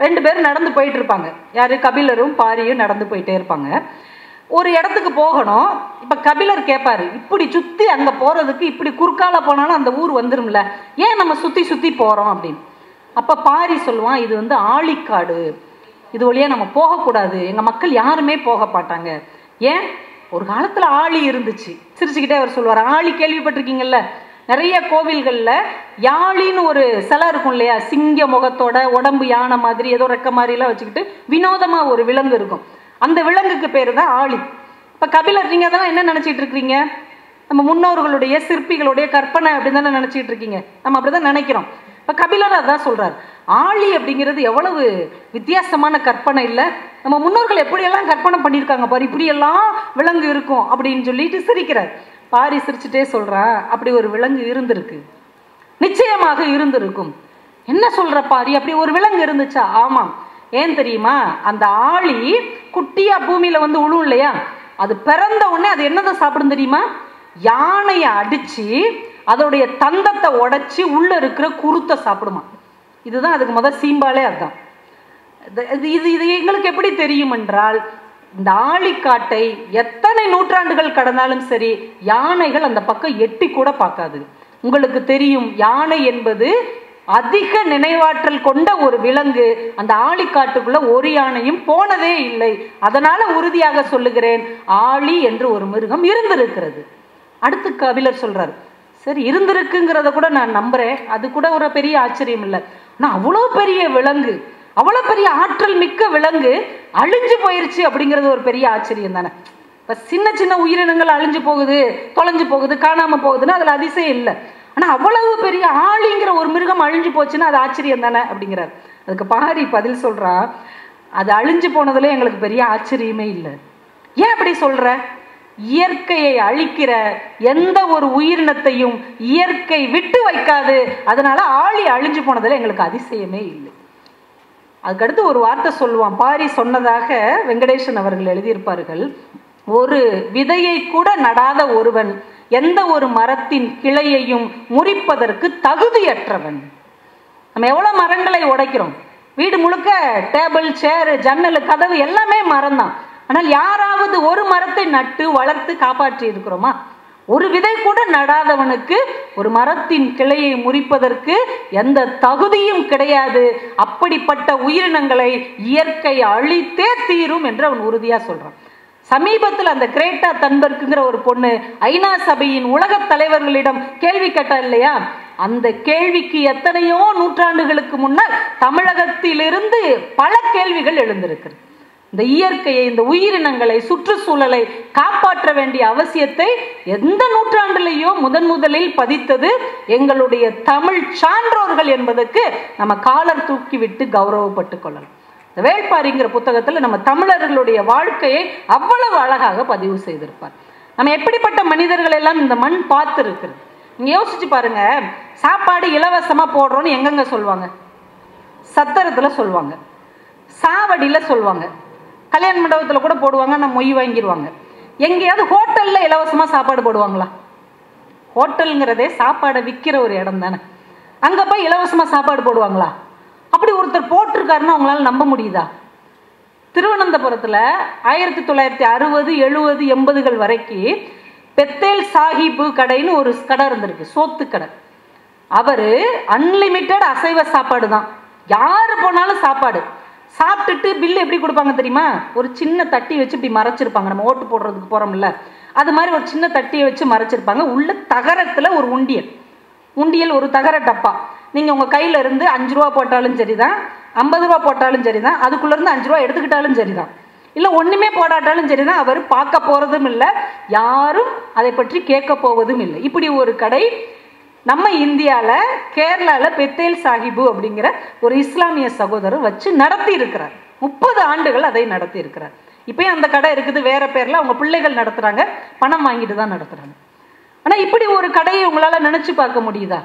2 பேரும் நடந்து போயிட்டு இருப்பாங்க. யாரு? கபிலரும் பாரியும் நடந்து போயிட்டே இருப்பாங்க. ஒரு இடத்துக்கு போகணும். இப்போ கபிலர் கேட்பாரு, இப்படி சுற்றி அங்கே போகிறதுக்கு இப்படி குறுக்கால போனாலும் அந்த ஊர் வந்துடும்ல, ஏன் நம்ம சுற்றி சுற்றி போகிறோம் அப்படின்னு. அப்போ பாரி சொல்லுவான், இது வந்து ஆழிக்காடு, இது வழியாக நம்ம போகக்கூடாது, எங்கள் மக்கள் யாருமே போக மாட்டாங்க. ஏன்? ஒரு காலத்தில் ஆழி இருந்துச்சு. சிரிச்சுக்கிட்டே அவர் சொல்லுவார், ஆழி கேள்விப்பட்டிருக்கீங்கல்ல, நிறைய கோவில்களில் யாழின்னு ஒரு சிலை இருக்கும் இல்லையா, சிங்க முகத்தோட, உடம்பு யானை மாதிரி ஏதோ ரெக்க மாதிரிலாம் வச்சுக்கிட்டு வினோதமாக ஒரு விலங்கு இருக்கும். அந்த விலங்குக்கு பேர் தான் ஆழி. இப்போ கபிலர், நீங்கள் அதெல்லாம் என்ன நினச்சிட்டு இருக்கிறீங்க? நம்ம முன்னோர்களுடைய சிற்பிகளுடைய கற்பனை அப்படின்னு தானே நினச்சிட்டு இருக்கீங்க. நம்ம அப்படி தான் நினைக்கிறோம். இப்போ கபிலர் அதான் சொல்கிறார், ஆழி அப்படிங்கிறது எவ்வளவு வித்தியாசமான கற்பனை இல்லை, நம்ம முன்னோர்கள் எப்படியெல்லாம் கற்பனை பண்ணியிருக்காங்க பாரு, இப்படியெல்லாம் விலங்கு இருக்கும் அப்படின்னு சொல்லிட்டு சிரிக்கிறார். பாரி சிரிச்சுட்டே சொல்கிறான், அப்படி ஒரு விலங்கு இருந்திருக்கு, நிச்சயமாக இருந்திருக்கும். என்ன சொல்கிற பாரி, அப்படி ஒரு விலங்கு இருந்துச்சா? ஆமாம். ஏன் தெரியுமா? அந்த ஆழி குட்டியாக பூமியில் வந்து விழும் இல்லையா, அது பிறந்த உடனே அது என்னதான் சாப்பிடும் தெரியுமா? யானையை அடித்து அதோடைய தந்தத்தை உடைச்சி உள்ளே இருக்கிற குருத்தை சாப்பிடுமா. இதுதான் அதுக்கு முதல் சீம்பாலே. அதுதான் இது எங்களுக்கு எப்படி தெரியும் என்றால், இந்த ஆழிக்காட்டை எத்தனை நூற்றாண்டுகள் கடந்தாலும் சரி யானைகள் அந்த பக்கம் எட்டி கூட பார்க்காது. உங்களுக்கு தெரியும், யானை என்பது அதிக நினைவாற்றல் கொண்ட ஒரு விலங்கு. அந்த ஆழிக்காட்டுக்குள்ள ஒரு யானையும் போனதே இல்லை. அதனால உறுதியாக சொல்லுகிறேன், ஆழி என்று ஒரு மிருகம் இருந்திருக்கிறது. அடுத்து கபிலர் சொல்றாரு, சரி இருந்திருக்குங்கிறத கூட நான் நம்புறேன், அது கூட ஒரு பெரிய ஆச்சரியம் இல்லை. ஆனால் அவ்வளோ பெரிய விலங்கு, அவ்வளோ பெரிய ஆற்றல் மிக்க விலங்கு அழிஞ்சு போயிருச்சு அப்படிங்கிறது ஒரு பெரிய ஆச்சரியம் தானே. இப்போ சின்ன சின்ன உயிரினங்கள் அழிஞ்சு போகுது, தொலைஞ்சு போகுது, காணாமல் போகுதுன்னா அதில் அதிசயம் இல்லை. ஆனால் அவ்வளவு பெரிய ஆழிங்கிற ஒரு மிருகம் அழிஞ்சு போச்சுன்னா அது ஆச்சரியம் தானே அப்படிங்கிறார். அதுக்கு பாரி பதில் சொல்றா, அது அழிஞ்சு போனதுல எங்களுக்கு பெரிய ஆச்சரியமே இல்லை. ஏன் அப்படி சொல்ற? இயற்கையை அழிக்கிற எந்த ஒரு உயிரினத்தையும் இயற்கை விட்டு வைக்காது, அதனால ஆழி அழிஞ்சு போனதுல எங்களுக்கு அதிசயமே இல்லை. அதுக்கடுத்து ஒரு வார்த்தை சொல்லுவான். பாரி சொன்னதாக வெங்கடேசன் அவர்கள் எழுதியிருப்பார்கள், ஒரு விதையை கூட நடாத ஒருவன் எந்த ஒரு மரத்தின் கிளையையும் முறிப்பதற்கு தகுதியற்றவன். நம்ம எவ்வளோ மரங்களை உடைக்கிறோம், வீடு முழுக்க டேபிள், சேரு, ஜன்னல், கதவு எல்லாமே மரம் தான். ஆனால் யாராவது ஒரு மரத்தை நட்டு வளர்த்து காப்பாற்றி இருக்கிறோமா? ஒரு விதை கூட நடாதவனுக்கு ஒரு மரத்தின் கிளையை முறிப்பதற்கு எந்த தகுதியும் கிடையாது. அப்படிப்பட்ட உயிரினங்களை இயற்கை அழித்தே தீரும் என்று அவன் உறுதியா சொல்றான். சமீபத்தில் அந்த கிரேட்டா தன்பர்க்குங்கிற ஒரு பொண்ணு ஐநா சபையின் உலக தலைவர்களிடம் கேள்வி கேட்டா இல்லையா, அந்த கேள்விக்கு எத்தனையோ நூற்றாண்டுகளுக்கு முன்னால் தமிழகத்திலிருந்து பல கேள்விகள் எழுந்திருக்கிறது. இந்த இயற்கையை, இந்த உயிரினங்களை, சுற்றுச்சூழலை காப்பாற்ற வேண்டிய அவசியத்தை எந்த நூற்றாண்டிலேயோ முதலில் பதித்தது எங்களுடைய தமிழ் சான்றோர்கள் என்பதற்கு நம்ம காலர் தூக்கி விட்டு கௌரவப்பட்டு கொள்ளலாம். இந்த வேள்பாரிங்கிற புத்தகத்தில் நம்ம தமிழர்களுடைய வாழ்க்கையை அவ்வளவு அழகாக பதிவு செய்திருப்பார். நம்ம எப்படிப்பட்ட மனிதர்கள் எல்லாம் இந்த மண் பார்த்து இருக்கிறது. நீங்க யோசிச்சு பாருங்க, சாப்பாடு இலவசமா போடுறோன்னு எங்கெங்க சொல்லுவாங்க? சத்திரத்துல சொல்லுவாங்க, சாவடியில சொல்லுவாங்க, கல்யாண மண்டபத்தில் கூட போடுவாங்க, நம்ம மொய் வாங்கிடுவாங்க. எங்கேயாவது ஹோட்டலில் இலவசமாக சாப்பாடு போடுவாங்களா? ஹோட்டலுங்கிறதே சாப்பாடை விற்கிற ஒரு இடம் தானே, அங்கே போய் இலவசமாக சாப்பாடு போடுவாங்களா? அப்படி ஒருத்தர் போட்டிருக்காருன்னா அவங்களால நம்ப முடியுதா? திருவனந்தபுரத்தில் 1960, 70, 80கள் வரைக்கும் பெத்தேல் சாஹிபு கடைன்னு ஒரு கடை இருந்திருக்கு, சோத்து கடை. அவர் அன்லிமிட்டெட் அசைவ சாப்பாடு தான், யார் போனாலும் சாப்பாடு சாப்பிட்டுட்டு பில்லு எப்படி கொடுப்பாங்க தெரியுமா? ஒரு சின்ன தட்டி வச்சு இப்படி மறைச்சிருப்பாங்க. நம்ம ஓட்டு போடுறதுக்கு போகிறோம்ல, அது மாதிரி ஒரு சின்ன தட்டியை வச்சு மறைச்சிருப்பாங்க. உள்ள தகரத்தில் ஒரு உண்டியல், ஒரு தகர டப்பா. நீங்கள் உங்கள் கையில் இருந்து 5 ரூபா போட்டாலும் சரிதான், 50 ரூபா போட்டாலும் சரிதான், அதுக்குள்ளேருந்து 5 ரூபா எடுத்துக்கிட்டாலும் சரிதான், இல்லை ஒன்றுமே போடாட்டாலும் சரிதான். அவர் பார்க்க போகிறதும் இல்லை, யாரும் அதை பற்றி கேட்க போவதும் இல்லை. இப்படி ஒரு கடை நம்ம இந்தியாவில் கேரளாவில் பெத்தேல் சாஹிபு அப்படிங்கிற ஒரு இஸ்லாமிய சகோதரர் வச்சு நடத்தி இருக்கிறார். 30 ஆண்டுகள் அதை நடத்தி இருக்கிறார். இப்பயும் அந்த கடை இருக்குது, வேற பேரில் அவங்க பிள்ளைகள் நடத்துகிறாங்க, பணம் வாங்கிட்டு தான் நடத்துகிறாங்க. ஆனால் இப்படி ஒரு கடையை உங்களால் நினச்சி பார்க்க முடியுதா?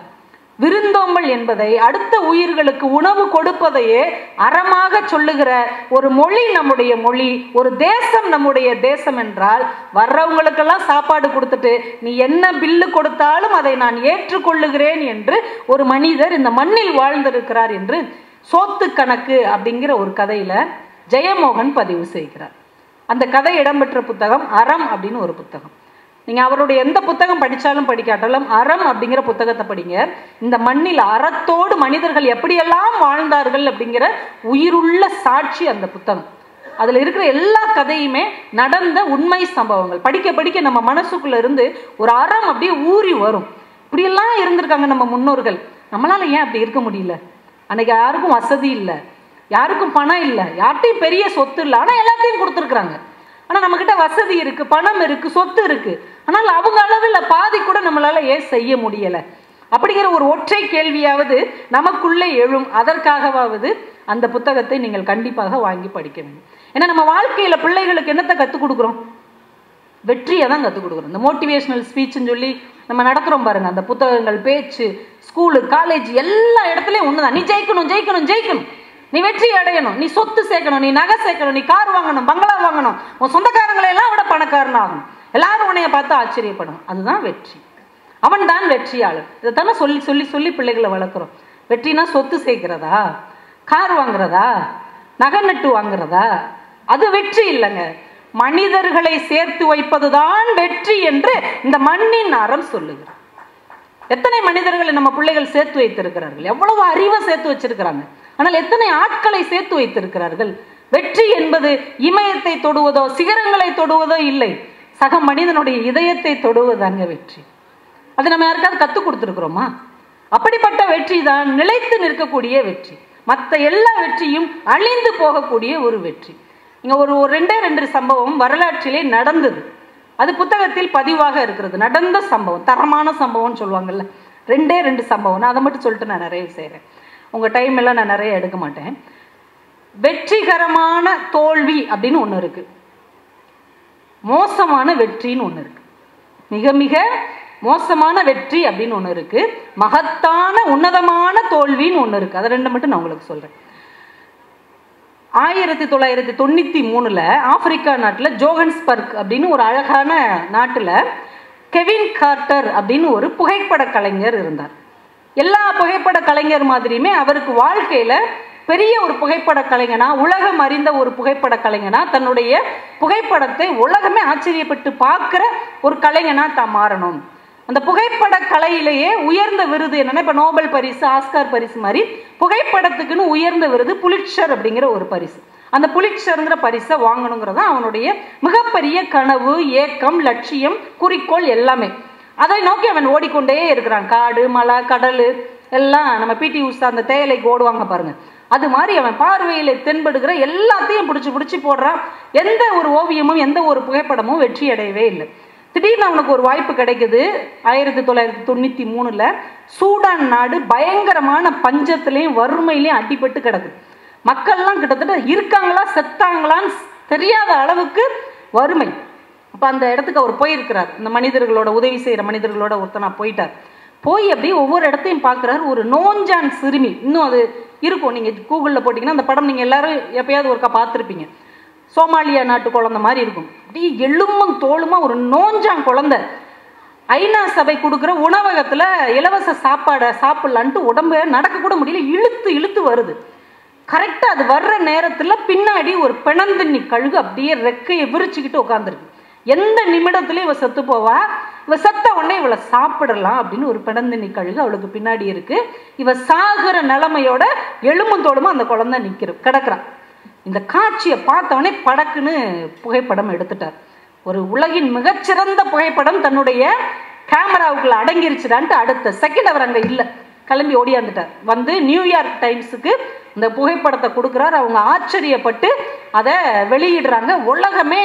விருந்தோம்பல் என்பதை, அடுத்த உயிர்களுக்கு உணவு கொடுப்பதையே அறமாக சொல்லுகிற ஒரு மொழி நம்முடைய மொழி, ஒரு தேசம் நம்முடைய தேசம் என்றால், வர்றவங்களுக்கெல்லாம் சாப்பாடு கொடுத்துட்டு நீ என்ன பில்லு கொடுத்தாலும் அதை நான் ஏற்றுக்கொள்ளுகிறேன் என்று ஒரு மனிதர் இந்த மண்ணில் வாழ்ந்திருக்கிறார் என்று சோத்து கணக்கு அப்படிங்கிற ஒரு கதையில ஜெயமோகன் பதிவு செய்கிறார். அந்த கதை இடம்பெற்ற புத்தகம் அறம் அப்படின்னு ஒரு புத்தகம். நீங்கள் அவருடைய எந்த புத்தகம் படித்தாலும் படிக்காட்டாலும் அறம் அப்படிங்கிற புத்தகத்தை படிங்க. இந்த மண்ணில் அறத்தோடு மனிதர்கள் எப்படியெல்லாம் வாழ்ந்தார்கள் அப்படிங்கிற உயிருள்ள சாட்சி அந்த புத்தகம். அதில் இருக்கிற எல்லா கதையுமே நடந்த உண்மை சம்பவங்கள். படிக்க படிக்க நம்ம மனசுக்குள்ள இருந்து ஒரு அறம் அப்படியே ஊறி வரும். இப்படியெல்லாம் இருந்திருக்காங்க நம்ம முன்னோர்கள், நம்மளால ஏன் அப்படி இருக்க முடியல? அன்னைக்கு யாருக்கும் வசதி இல்லை, யாருக்கும் பணம் இல்லை, யார்கிட்டையும் பெரிய சொத்து இல்லை, ஆனால் எல்லாத்தையும் கொடுத்துருக்குறாங்க. ஆனால் நம்மக்கிட்ட வசதி இருக்குது, பணம் இருக்குது, சொத்து இருக்குது, ஆனால் அவங்க அளவில் பாதி கூட நம்மளால ஏன் செய்ய முடியலை அப்படிங்கிற ஒரு ஒற்றை கேள்வியாவது நமக்குள்ளே எழும். அதற்காகவாவது அந்த புத்தகத்தை நீங்கள் கண்டிப்பாக வாங்கி படிக்க வேண்டும். ஏன்னா நம்ம வாழ்க்கையில் பிள்ளைகளுக்கு என்னத்தை கற்றுக் கொடுக்குறோம்? வெற்றியை தான் கற்றுக் கொடுக்குறோம். இந்த மோட்டிவேஷனல் ஸ்பீச்சுன்னு சொல்லி நம்ம நடத்துகிறோம் பாருங்க, அந்த புத்தகங்கள், பேச்சு, ஸ்கூலு, காலேஜ் எல்லா இடத்துலையும் ஒன்று தான். நீ ஜெயிக்கணும் ஜெயிக்கணும் ஜெயிக்கணும், நீ வெற்றி அடையணும், நீ சொத்து சேர்க்கணும், நீ நகை சேர்க்கணும், நீ கார் வாங்கணும், பங்களா வாங்கணும், உன் சொந்தக்காரங்களை எல்லாம் விட பணக்காரன் ஆகணும், எல்லாரும் உன்னைய பார்த்து ஆச்சரியப்படணும், அதுதான் வெற்றி. அவன் தான் வெற்றியாளர். இதைத்தானே சொல்லி சொல்லி சொல்லி பிள்ளைகளை வளர்க்குறோம். வெற்றினா சொத்து சேர்க்கிறதா, கார் வாங்குறதா, நகை நட்டு வாங்குறதா? அது வெற்றி இல்லைங்க. மனிதர்களை சேர்த்து வைப்பதுதான் வெற்றி என்று இந்த மண்ணின் அறம் சொல்லுகிறார். எத்தனை மனிதர்களை நம்ம பிள்ளைகள் சேர்த்து வைத்திருக்கிறார்கள், எவ்வளவு அறிவை சேர்த்து வச்சிருக்கிறாங்க, ஆனால் எத்தனை ஆட்களை சேர்த்து வைத்திருக்கிறார்கள்? வெற்றி என்பது இமயத்தை தொடுவதோ சிகரங்களை தொடுவதோ இல்லை, சக மனிதனுடைய இதயத்தை தொடுவதாங்க வெற்றி. அது நம்ம யாருக்காவது கற்றுக் கொடுத்துருக்குறோமா? அப்படிப்பட்ட வெற்றி தான் நிலைத்து நிற்கக்கூடிய வெற்றி. மற்ற எல்லா வெற்றியும் அழிந்து போகக்கூடிய ஒரு வெற்றி. இங்கே ஒரு ரெண்டு சம்பவம் வரலாற்றிலே நடந்தது, அது புத்தகத்தில் பதிவாக இருக்கிறது. நடந்த சம்பவம், தரமான சம்பவம்னு சொல்லுவாங்கல்ல, ரெண்டு சம்பவம். நான் அதை மட்டும் சொல்லிட்டு நான் நிறைய செய்கிறேன், உங்கள் டைம் எல்லாம் நான் நிறைய எடுக்க மாட்டேன். வெற்றிகரமான தோல்வி அப்படின்னு ஒன்று இருக்குது, மோசமான வெற்றின்னு ஒன்று இருக்குது. மிக மிக மோசமான வெற்றி அப்படின்னு ஒன்று இருக்குது, மகத்தான உன்னதமான தோல்வின்னு ஒன்று இருக்குது. அதை ரெண்டு மட்டும் நான் உங்களுக்கு சொல்கிறேன். 1993 ஆப்பிரிக்கா நாட்டில் ஜோஹன்ஸ்பர்க் அப்படின்னு ஒரு அழகான நாட்டில் கெவின் கார்ட்டர் அப்படின்னு ஒரு புகைப்பட கலைஞர் இருந்தார். எல்லா புகைப்பட கலைஞர் மாதிரியுமே அவருக்கு வாழ்க்கையில் பெரிய ஒரு புகைப்பட கலைஞனா, உலகம் அறிந்த ஒரு புகைப்பட கலைஞனா, தன்னுடைய புகைப்படத்தை உலகமே ஆச்சரியப்பட்டு பார்க்குற ஒரு கலைஞனா தான் மாறணும். அந்த புகைப்பட கலையிலேயே உயர்ந்த விருது என்னன்னா, இப்போ நோபல் பரிசு, ஆஸ்கார் பரிசு மாதிரி புகைப்படத்துக்குன்னு உயர்ந்த விருது புலிட்சர் அப்படிங்கிற ஒரு பரிசு. அந்த புலிட்சருங்கிற பரிசை வாங்கணுங்கிறது அவனுடைய மிகப்பெரிய கனவு, ஏக்கம், லட்சியம், குறிக்கோள் எல்லாமே. அதை நோக்கி அவன் ஓடிக்கொண்டே இருக்கிறான். காடு, மலை, கடல் எல்லாம் நம்ம பிடி உஷா அந்த தேயிலைக்கு ஓடுவாங்க பாருங்க, அது மாதிரி அவன் பார்வையில் தென்படுகிற எல்லாத்தையும் பிடிச்சி போடுறான். எந்த ஒரு ஓவியமும் எந்த ஒரு புகைப்படமும் வெற்றி அடையவே இல்லை. திடீர்னு அவனுக்கு ஒரு வாய்ப்பு கிடைக்குது. 1993 சூடான் நாடு பயங்கரமான பஞ்சத்திலையும் வறுமையிலையும் அடிபட்டு கிடக்குது. மக்கள்லாம் கிட்டத்தட்ட இருக்காங்களா செத்தாங்களான்னு தெரியாத அளவுக்கு வறுமை. அப்போ அந்த இடத்துக்கு அவர் போயிருக்கிறார். இந்த மனிதர்களோட உதவி செய்கிற மனிதர்களோட ஒருத்தனா போயிட்டார். போய் அப்படியே ஒவ்வொரு இடத்தையும் பார்க்குறாரு. ஒரு நோஞ்சான் சிறுமி, இன்னும் அது இருக்கும், நீங்கள் கூகுளில் போட்டிங்கன்னா அந்த படம் நீங்கள் எல்லாரும் எப்பயாவது ஒருக்கா பார்த்துருப்பீங்க. சோமாலியா நாட்டு குழந்தை மாதிரி இருக்கும், அப்படியே எலும்பும் தோளுமா ஒரு நோஞ்சான் குழந்தை. ஐநா சபை கொடுக்குற உணவகத்தில் இலவச சாப்பாடை சாப்பிட்லான்ட்டு உடம்பு நடக்க கூட முடியல, இழுத்து இழுத்து வருது. கரெக்டாக அது வர்ற நேரத்தில் பின்னாடி ஒரு பிணந்தண்ணி கழுகு அப்படியே ரெக்கையை விரிச்சுக்கிட்டு உட்காந்துருக்கு. எந்த நிமிடத்துலையும் இவ செத்து போவா, இவ செத்த உடனே இவளை சாப்பிடலாம் அப்படின்னு ஒரு பிணந்தண்ணி கழுகு அவளுக்கு பின்னாடி இருக்கு. இவ சாகுற நிலைமையோட எலும்பும் தோளுமா அந்த குழந்தை கிடக்குறான். இந்த காட்சியை பார்த்தவொடனே படக்குன்னு புகைப்படம் எடுத்துட்டார். ஒரு உலகின் மிகச்சிறந்த புகைப்படம் தன்னுடைய கேமராவுக்குள்ள அடங்கிருச்சுடான்ட்டு அடுத்த செகண்ட் அவர் அங்கே இல்லை, கிளம்பி ஓடியாந்துட்டார். வந்து நியூயார்க் டைம்ஸுக்கு இந்த புகைப்படத்தை கொடுக்குறாரு. அவங்க ஆச்சரியப்பட்டு அதை வெளியிடுறாங்க. உலகமே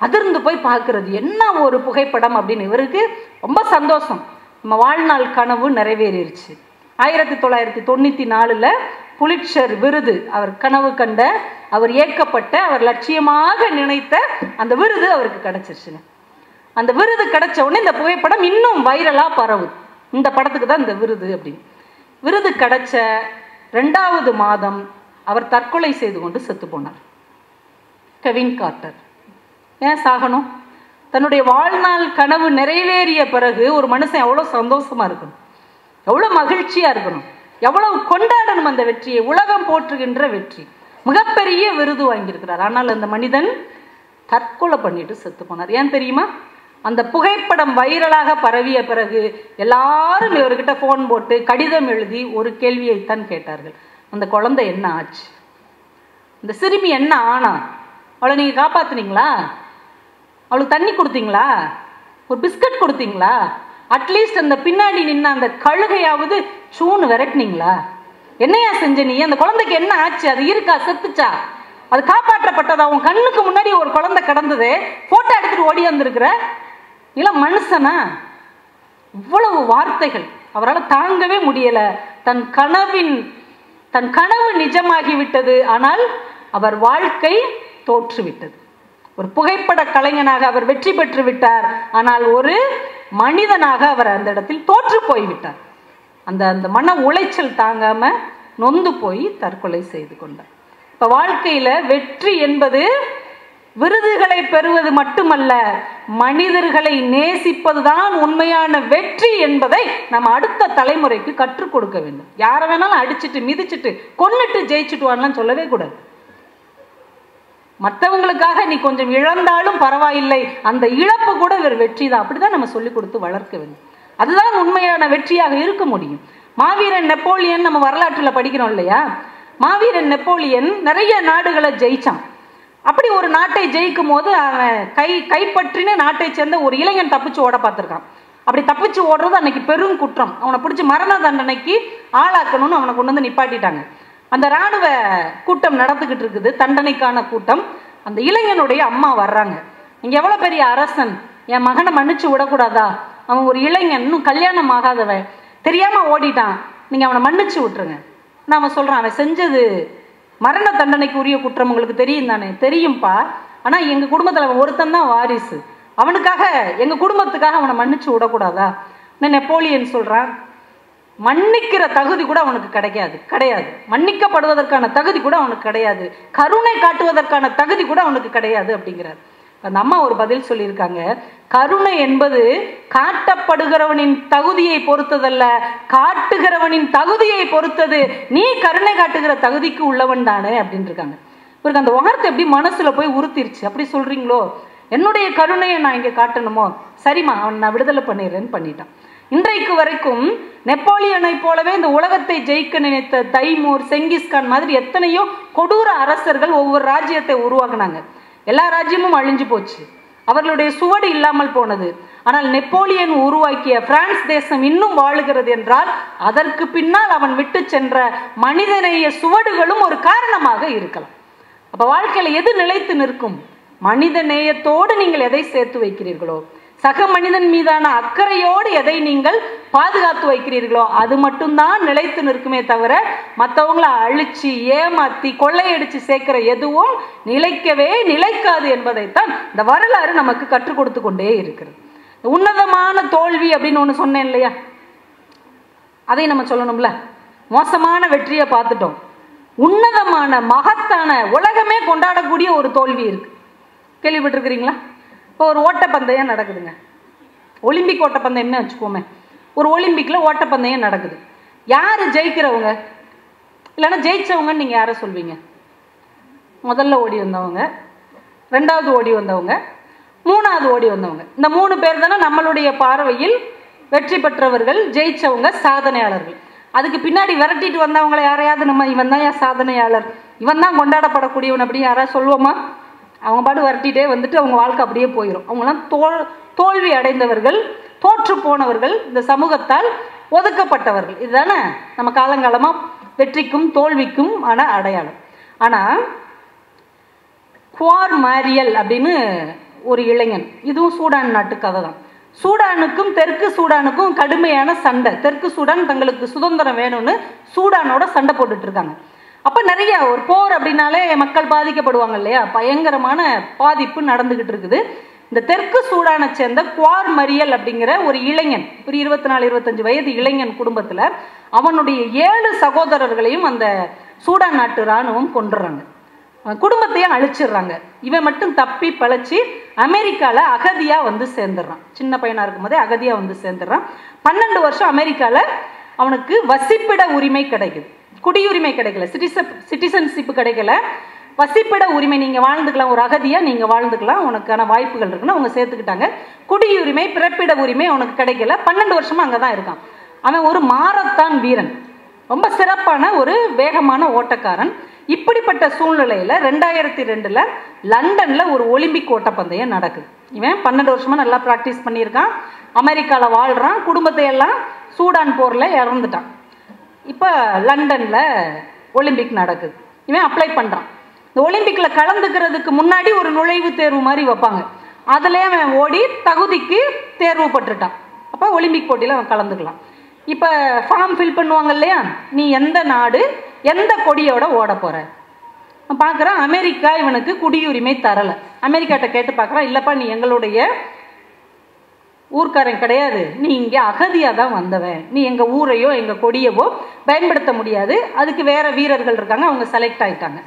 அதிர்ந்து போய் பார்க்கறது, என்ன ஒரு புகைப்படம் அப்படின்னு. இவருக்கு ரொம்ப சந்தோஷம், நம்ம வாழ்நாள் கனவு நிறைவேறிடுச்சு. 1994 புலிட்சர் விருது, அவர் கனவு கண்ட, அவர் ஏற்கப்பட்ட, அவர் லட்சியமாக நினைத்த அந்த விருது அவருக்கு கிடைச்சிருச்சுங்க. அந்த விருது கிடைச்ச உடனே இந்த புகைப்படம் இன்னும் வைரலாக பரவுது. இந்த படத்துக்கு தான் இந்த விருது அப்படின்னு. விருது கிடைச்ச 2வது மாதம் அவர் தற்கொலை செய்து கொண்டு செத்து போனார். Kevin Carter. ஏன் சாகணும்? தன்னுடைய வாழ்நாள் கனவு நிறைவேறிய பிறகு ஒரு மனுஷன் எவ்வளோ சந்தோஷமா இருக்கணும், எவ்வளோ மகிழ்ச்சியா இருக்கணும், எவ்வளவு கொண்டாடணும் அந்த வெற்றியை. உலகம் போற்றுகின்ற வெற்றி, மிகப்பெரிய விருது வாங்கியிருக்கிறார். ஆனால் அந்த மனிதன் தற்கொலை பண்ணிட்டு செத்து போனார். ஏன் தெரியுமா? அந்த புகைப்படம் வைரலாக பரவிய பிறகு எல்லாரும் இவர்கிட்ட ஃபோன் போட்டு கடிதம் எழுதி ஒரு கேள்வியைத்தான் கேட்டார்கள். அந்த குழந்தை என்ன ஆச்சு, இந்த சிறுமி என்ன ஆனா, அவளை நீங்கள் காப்பாத்துனீங்களா, அவளுக்கு தண்ணி கொடுத்தீங்களா, ஒரு பிஸ்கட் கொடுத்தீங்களா, அட்லீஸ்ட் அந்த பின்னாடி நின்ன அந்த கழுகையாவது சூன்னு விரட்டினீங்களா, என்னையா செஞ்ச நீ, அந்த குழந்தைக்கு என்ன ஆச்சு, அது இருக்கா செத்துச்சா, அது காப்பாற்றப்பட்டதா, உன் கண்ணுக்கு முன்னாடி ஒரு குழந்தை கிடந்தது, போட்டோ எடுத்துட்டு ஓடி வந்திருக்கிற, இல்ல மனுஷனா? இவ்வளவு வார்த்தைகள் அவரால் தாங்கவே முடியல. தன் கனவு நிஜமாகிவிட்டது, ஆனால் அவர் வாழ்க்கை தோற்றுவிட்டது. ஒரு புகைப்பட கலைஞனாக அவர் வெற்றி பெற்று விட்டார், ஆனால் ஒரு மனிதனாக அவர் அந்த இடத்தில் தோற்று போய்விட்டார். அந்த மன உளைச்சல் தாங்காம நொந்து போய் தற்கொலை செய்து கொண்டார். இப்ப வாழ்க்கையில வெற்றி என்பது விருதுகளை பெறுவது மட்டுமல்ல, மனிதர்களை நேசிப்பதுதான் உண்மையான வெற்றி என்பதை நம்ம அடுத்த தலைமுறைக்கு கற்றுக் கொடுக்க வேண்டும். யாரை வேணாலும் அடிச்சுட்டு மிதிச்சுட்டு கொன்னுட்டு ஜெயிச்சுட்டு வான்னு சொல்லவே கூடாது. மற்றவங்களுக்காக நீ கொஞ்சம் இழந்தாலும் பரவாயில்லை, அந்த இழப்பு கூட ஒரு வெற்றி தான். அப்படிதான் நம்ம சொல்லிக் கொடுத்து வளர்க்க வேண்டும். அதுதான் உண்மையான வெற்றியாக இருக்க முடியும். மாவீரன் நெப்போலியன் நம்ம வரலாற்றுல படிக்கிறோம் இல்லையா? மாவீரன் நெப்போலியன் நிறைய நாடுகளை ஜெயிச்சான். அப்படி ஒரு நாட்டை ஜெயிக்கும் போது அவன் கைப்பற்றின நாட்டை சேர்ந்த ஒரு இளைஞன் தப்பிச்சு ஓட பார்த்திருக்கான். அப்படி தப்பிச்சு ஓடுறது அன்னைக்கு பெரும் குற்றம். அவனை பிடிச்சி மரண தண்டனைக்கு ஆளாக்கணும்னு அவனை கொண்டு வந்து நிப்பாட்டிட்டாங்க. அந்த இராணுவ கூட்டம் நடந்துகிட்டு இருக்குது, தண்டனைக்கான கூட்டம். அந்த இளைஞனுடைய அம்மா வர்றாங்க. நீங்க எவ்வளவு பெரிய அரசன், என் மகனை மன்னிச்சு விடக்கூடாதா, அவன் ஒரு இளைஞன், இன்னும் கல்யாணம் ஆகாதவன், தெரியாம ஓடிட்டான், நீங்க அவனை மன்னிச்சு விட்டுருங்க. நான் அவன் சொல்றான், அவன் செஞ்சது மரண தண்டனைக்கு உரிய குற்றம் உங்களுக்கு தெரியும் தானே? தெரியும்பா, ஆனா எங்க குடும்பத்துல அவன் ஒருத்தன் தான் வாரிசு, அவனுக்காக எங்க குடும்பத்துக்காக அவனை மன்னிச்சு விடக்கூடாதா? நெப்போலியன் சொல்றான், மன்னிக்கிற தகுதி கூட அவனுக்கு கிடையாது, மன்னிக்கப்படுவதற்கான தகுதி கூட அவனுக்கு கிடையாது, கருணை காட்டுவதற்கான தகுதி கூட அவனுக்கு கிடையாது அப்படிங்கிறார். அந்த அம்மா ஒரு பதில் சொல்லியிருக்காங்க, கருணை என்பது காட்டப்படுகிறவனின் தகுதியை பொறுத்ததல்ல, காட்டுகிறவனின் தகுதியை பொறுத்தது. நீ கருணை காட்டுகிற தகுதிக்கு உள்ளவன் தானே அப்படின்னு இருக்காங்க. இவருக்கு அந்த வார்த்தை எப்படி மனசுல போய் உறுத்திருச்சு. அப்படி சொல்றீங்களோ, என்னுடைய கருணையை நான் இங்க காட்டணுமோ, சரிம்மா அவன் நான் விடுதலை பண்ணிடுறேன்னு பண்ணிட்டான். இன்றைக்கு வரைக்கும் நெப்போலியனை போலவே இந்த உலகத்தை ஜெயிக்க நினைத்த தைமூர், செங்கிஸ்கான் மாதிரி எத்தனையோ கொடூர அரசர்கள் ஒவ்வொரு ராஜ்யத்தை உருவாக்குனாங்க. எல்லா ராஜ்யமும் அழிஞ்சு போச்சு, அவர்களுடைய சுவடு இல்லாமல் போனது. ஆனால் நெப்போலியன் உருவாக்கிய பிரான்ஸ் தேசம் இன்னும் வாழுகிறது என்றால் அதற்கு பின்னால் அவன் விட்டு சென்ற மனிதநேய சுவடுகளும் ஒரு காரணமாக இருக்கலாம். அப்ப வாழ்க்கையில எது நிலைத்து நிற்கும்? மனித நேயத்தோடு நீங்கள் எதை சேர்த்து வைக்கிறீர்களோ, சக மனிதன் மீதான அக்கறையோடு எதை நீங்கள் பாதுகாத்து வைக்கிறீர்களோ அது மட்டும்தான் நிலைத்து நிற்குமே தவிர, மற்றவங்களை அழிச்சு ஏமாத்தி கொள்ளையடிச்சு சேர்க்கிற எதுவும் நிலைக்காது என்பதைத்தான் இந்த வரலாறு நமக்கு கற்றுக் கொடுத்து கொண்டே இருக்கிறது. உன்னதமான தோல்வி அப்படின்னு ஒண்ணு சொன்னேன் இல்லையா, அதை நம்ம சொல்லணும்ல. மோசமான வெற்றியை பார்த்துட்டோம், உன்னதமான மகத்தான உலகமே கொண்டாடக்கூடிய ஒரு தோல்வி இருக்கு. கேள்விப்பட்டிருக்கிறீங்களா? இப்போ ஒரு ஓட்டப்பந்தயம் நடக்குதுங்க, ஒலிம்பிக் ஓட்டப்பந்தயம்னு வச்சுக்கோமே. ஒரு ஒலிம்பிக்ல ஓட்டப்பந்தயம் நடக்குது. யாரு ஜெயிக்கிறவங்க இல்லைன்னா ஜெயிச்சவங்கன்னு நீங்க யாரை சொல்வீங்க? முதல்ல ஓடி வந்தவங்க, ரெண்டாவது ஓடி வந்தவங்க, மூணாவது ஓடி வந்தவங்க. இந்த 3 பேர் தானே நம்மளுடைய பார்வையில் வெற்றி பெற்றவர்கள், ஜெயிச்சவங்க, சாதனையாளர்கள். அதுக்கு பின்னாடி விரட்டிட்டு வந்தவங்களை யாரையாவது நம்ம இவன் தான் என் சாதனையாளர், இவன் தான் கொண்டாடப்படக்கூடியவன் அப்படின்னு யாராவது சொல்லுவோமா? அவங்க பாடு விரட்டிட்டே வந்துட்டு அவங்க வாழ்க்கை அப்படியே போயிடும். அவங்களாம் தோல்வி அடைந்தவர்கள், தோற்று போனவர்கள், இந்த சமூகத்தால் ஒதுக்கப்பட்டவர்கள். இதுதானே நம்ம காலங்காலமா வெற்றிக்கும் தோல்விக்கும் ஆன அடையாளம். ஆனா குவார் மாரியல் அப்படின்னு ஒரு இளைஞன், இதுவும் சூடான் நாட்டு கதை தான். சூடானுக்கும் தெற்கு சூடானுக்கும் கடுமையான சண்டை. தெற்கு சூடான் தங்களுக்கு சுதந்திரம் வேணும்னு சூடானோட சண்டை போட்டுட்டு இருக்காங்க. அப்ப நிறைய ஒரு போர் அப்படின்னாலே மக்கள் பாதிக்கப்படுவாங்க இல்லையா, பயங்கரமான பாதிப்பு நடந்துகிட்டு இருக்குது. இந்த தெற்கு சூடானை சேர்ந்த குவார் மரியல் அப்படிங்கிற ஒரு இளைஞன், ஒரு 24-25 வயது இளைஞன் குடும்பத்துல அவனுடைய 7 சகோதரர்களையும் அந்த சூடான் நாட்டு இராணுவம் கொண்டுறாங்க, குடும்பத்தையும் அழிச்சிடுறாங்க. இவன் மட்டும் தப்பி பழச்சி அமெரிக்கால அகதியா வந்து சேர்ந்துடுறான். சின்ன பையனா இருக்கும் போதே அகதியா வந்து சேர்ந்துடுறான். 12 வருஷம் அமெரிக்கால அவனுக்கு வசிப்பிட உரிமை கிடைக்குது, குடியுரிமை கிடைக்கல, சிட்டிசன்ஷிப் கிடைக்கல. வசிப்பிட உரிமை, நீங்கள் வாழ்ந்துக்கலாம், ஒரு அகதியாக நீங்கள் வாழ்ந்துக்கலாம், உனக்கான வாய்ப்புகள் இருக்குன்னு அவங்க சேர்த்துக்கிட்டாங்க. குடியுரிமை, பிறப்பிட உரிமை அவனுக்கு கிடைக்கல. 12 வருஷமா அங்கே தான் இருக்கான். அவன் ஒரு மாரத்தான் வீரன், ரொம்ப சிறப்பான ஒரு வேகமான ஓட்டக்காரன். இப்படிப்பட்ட சூழ்நிலையில் 2002 லண்டனில் ஒரு ஒலிம்பிக் ஓட்டப்பந்தயம் நடக்குது. இவன் 12 வருஷமா நல்லா ப்ராக்டிஸ் பண்ணியிருக்கான், அமெரிக்காவில் வாழ்கிறான், குடும்பத்தை எல்லாம் சூடான் போரில் இறந்துட்டான். இப்போ லண்டனில் ஒலிம்பிக் நடக்குது. இவன் அப்ளை பண்ணுறான். இந்த ஒலிம்பிக்கில் கலந்துக்கிறதுக்கு முன்னாடி ஒரு நுழைவு தேர்வு மாதிரி வைப்பாங்க. அதிலே அவன் ஓடி தகுதிக்கு தேர்வு பட்டுட்டான். அப்போ ஒலிம்பிக் போட்டியில் அவன் கலந்துக்கலாம். இப்போ ஃபார்ம் ஃபில் பண்ணுவாங்க இல்லையா, நீ எந்த நாடு, எந்த கொடியோட ஓட போகிற பார்க்குறான். அமெரிக்கா இவனுக்கு குடியுரிமை தரலை. அமெரிக்காட்ட கேட்டு பார்க்குறான், இல்லைப்பா நீ எங்களுடைய ஊர்க்காரன் கிடையாது, நீ இங்கே அகதியாக தான் வந்தவன், நீ எங்கள் ஊரையோ எங்கள் கொடியவோ பயன்படுத்த முடியாது, அதுக்கு வேறு வீரர்கள் இருக்காங்க, அவங்க செலக்ட் ஆகிட்டாங்க.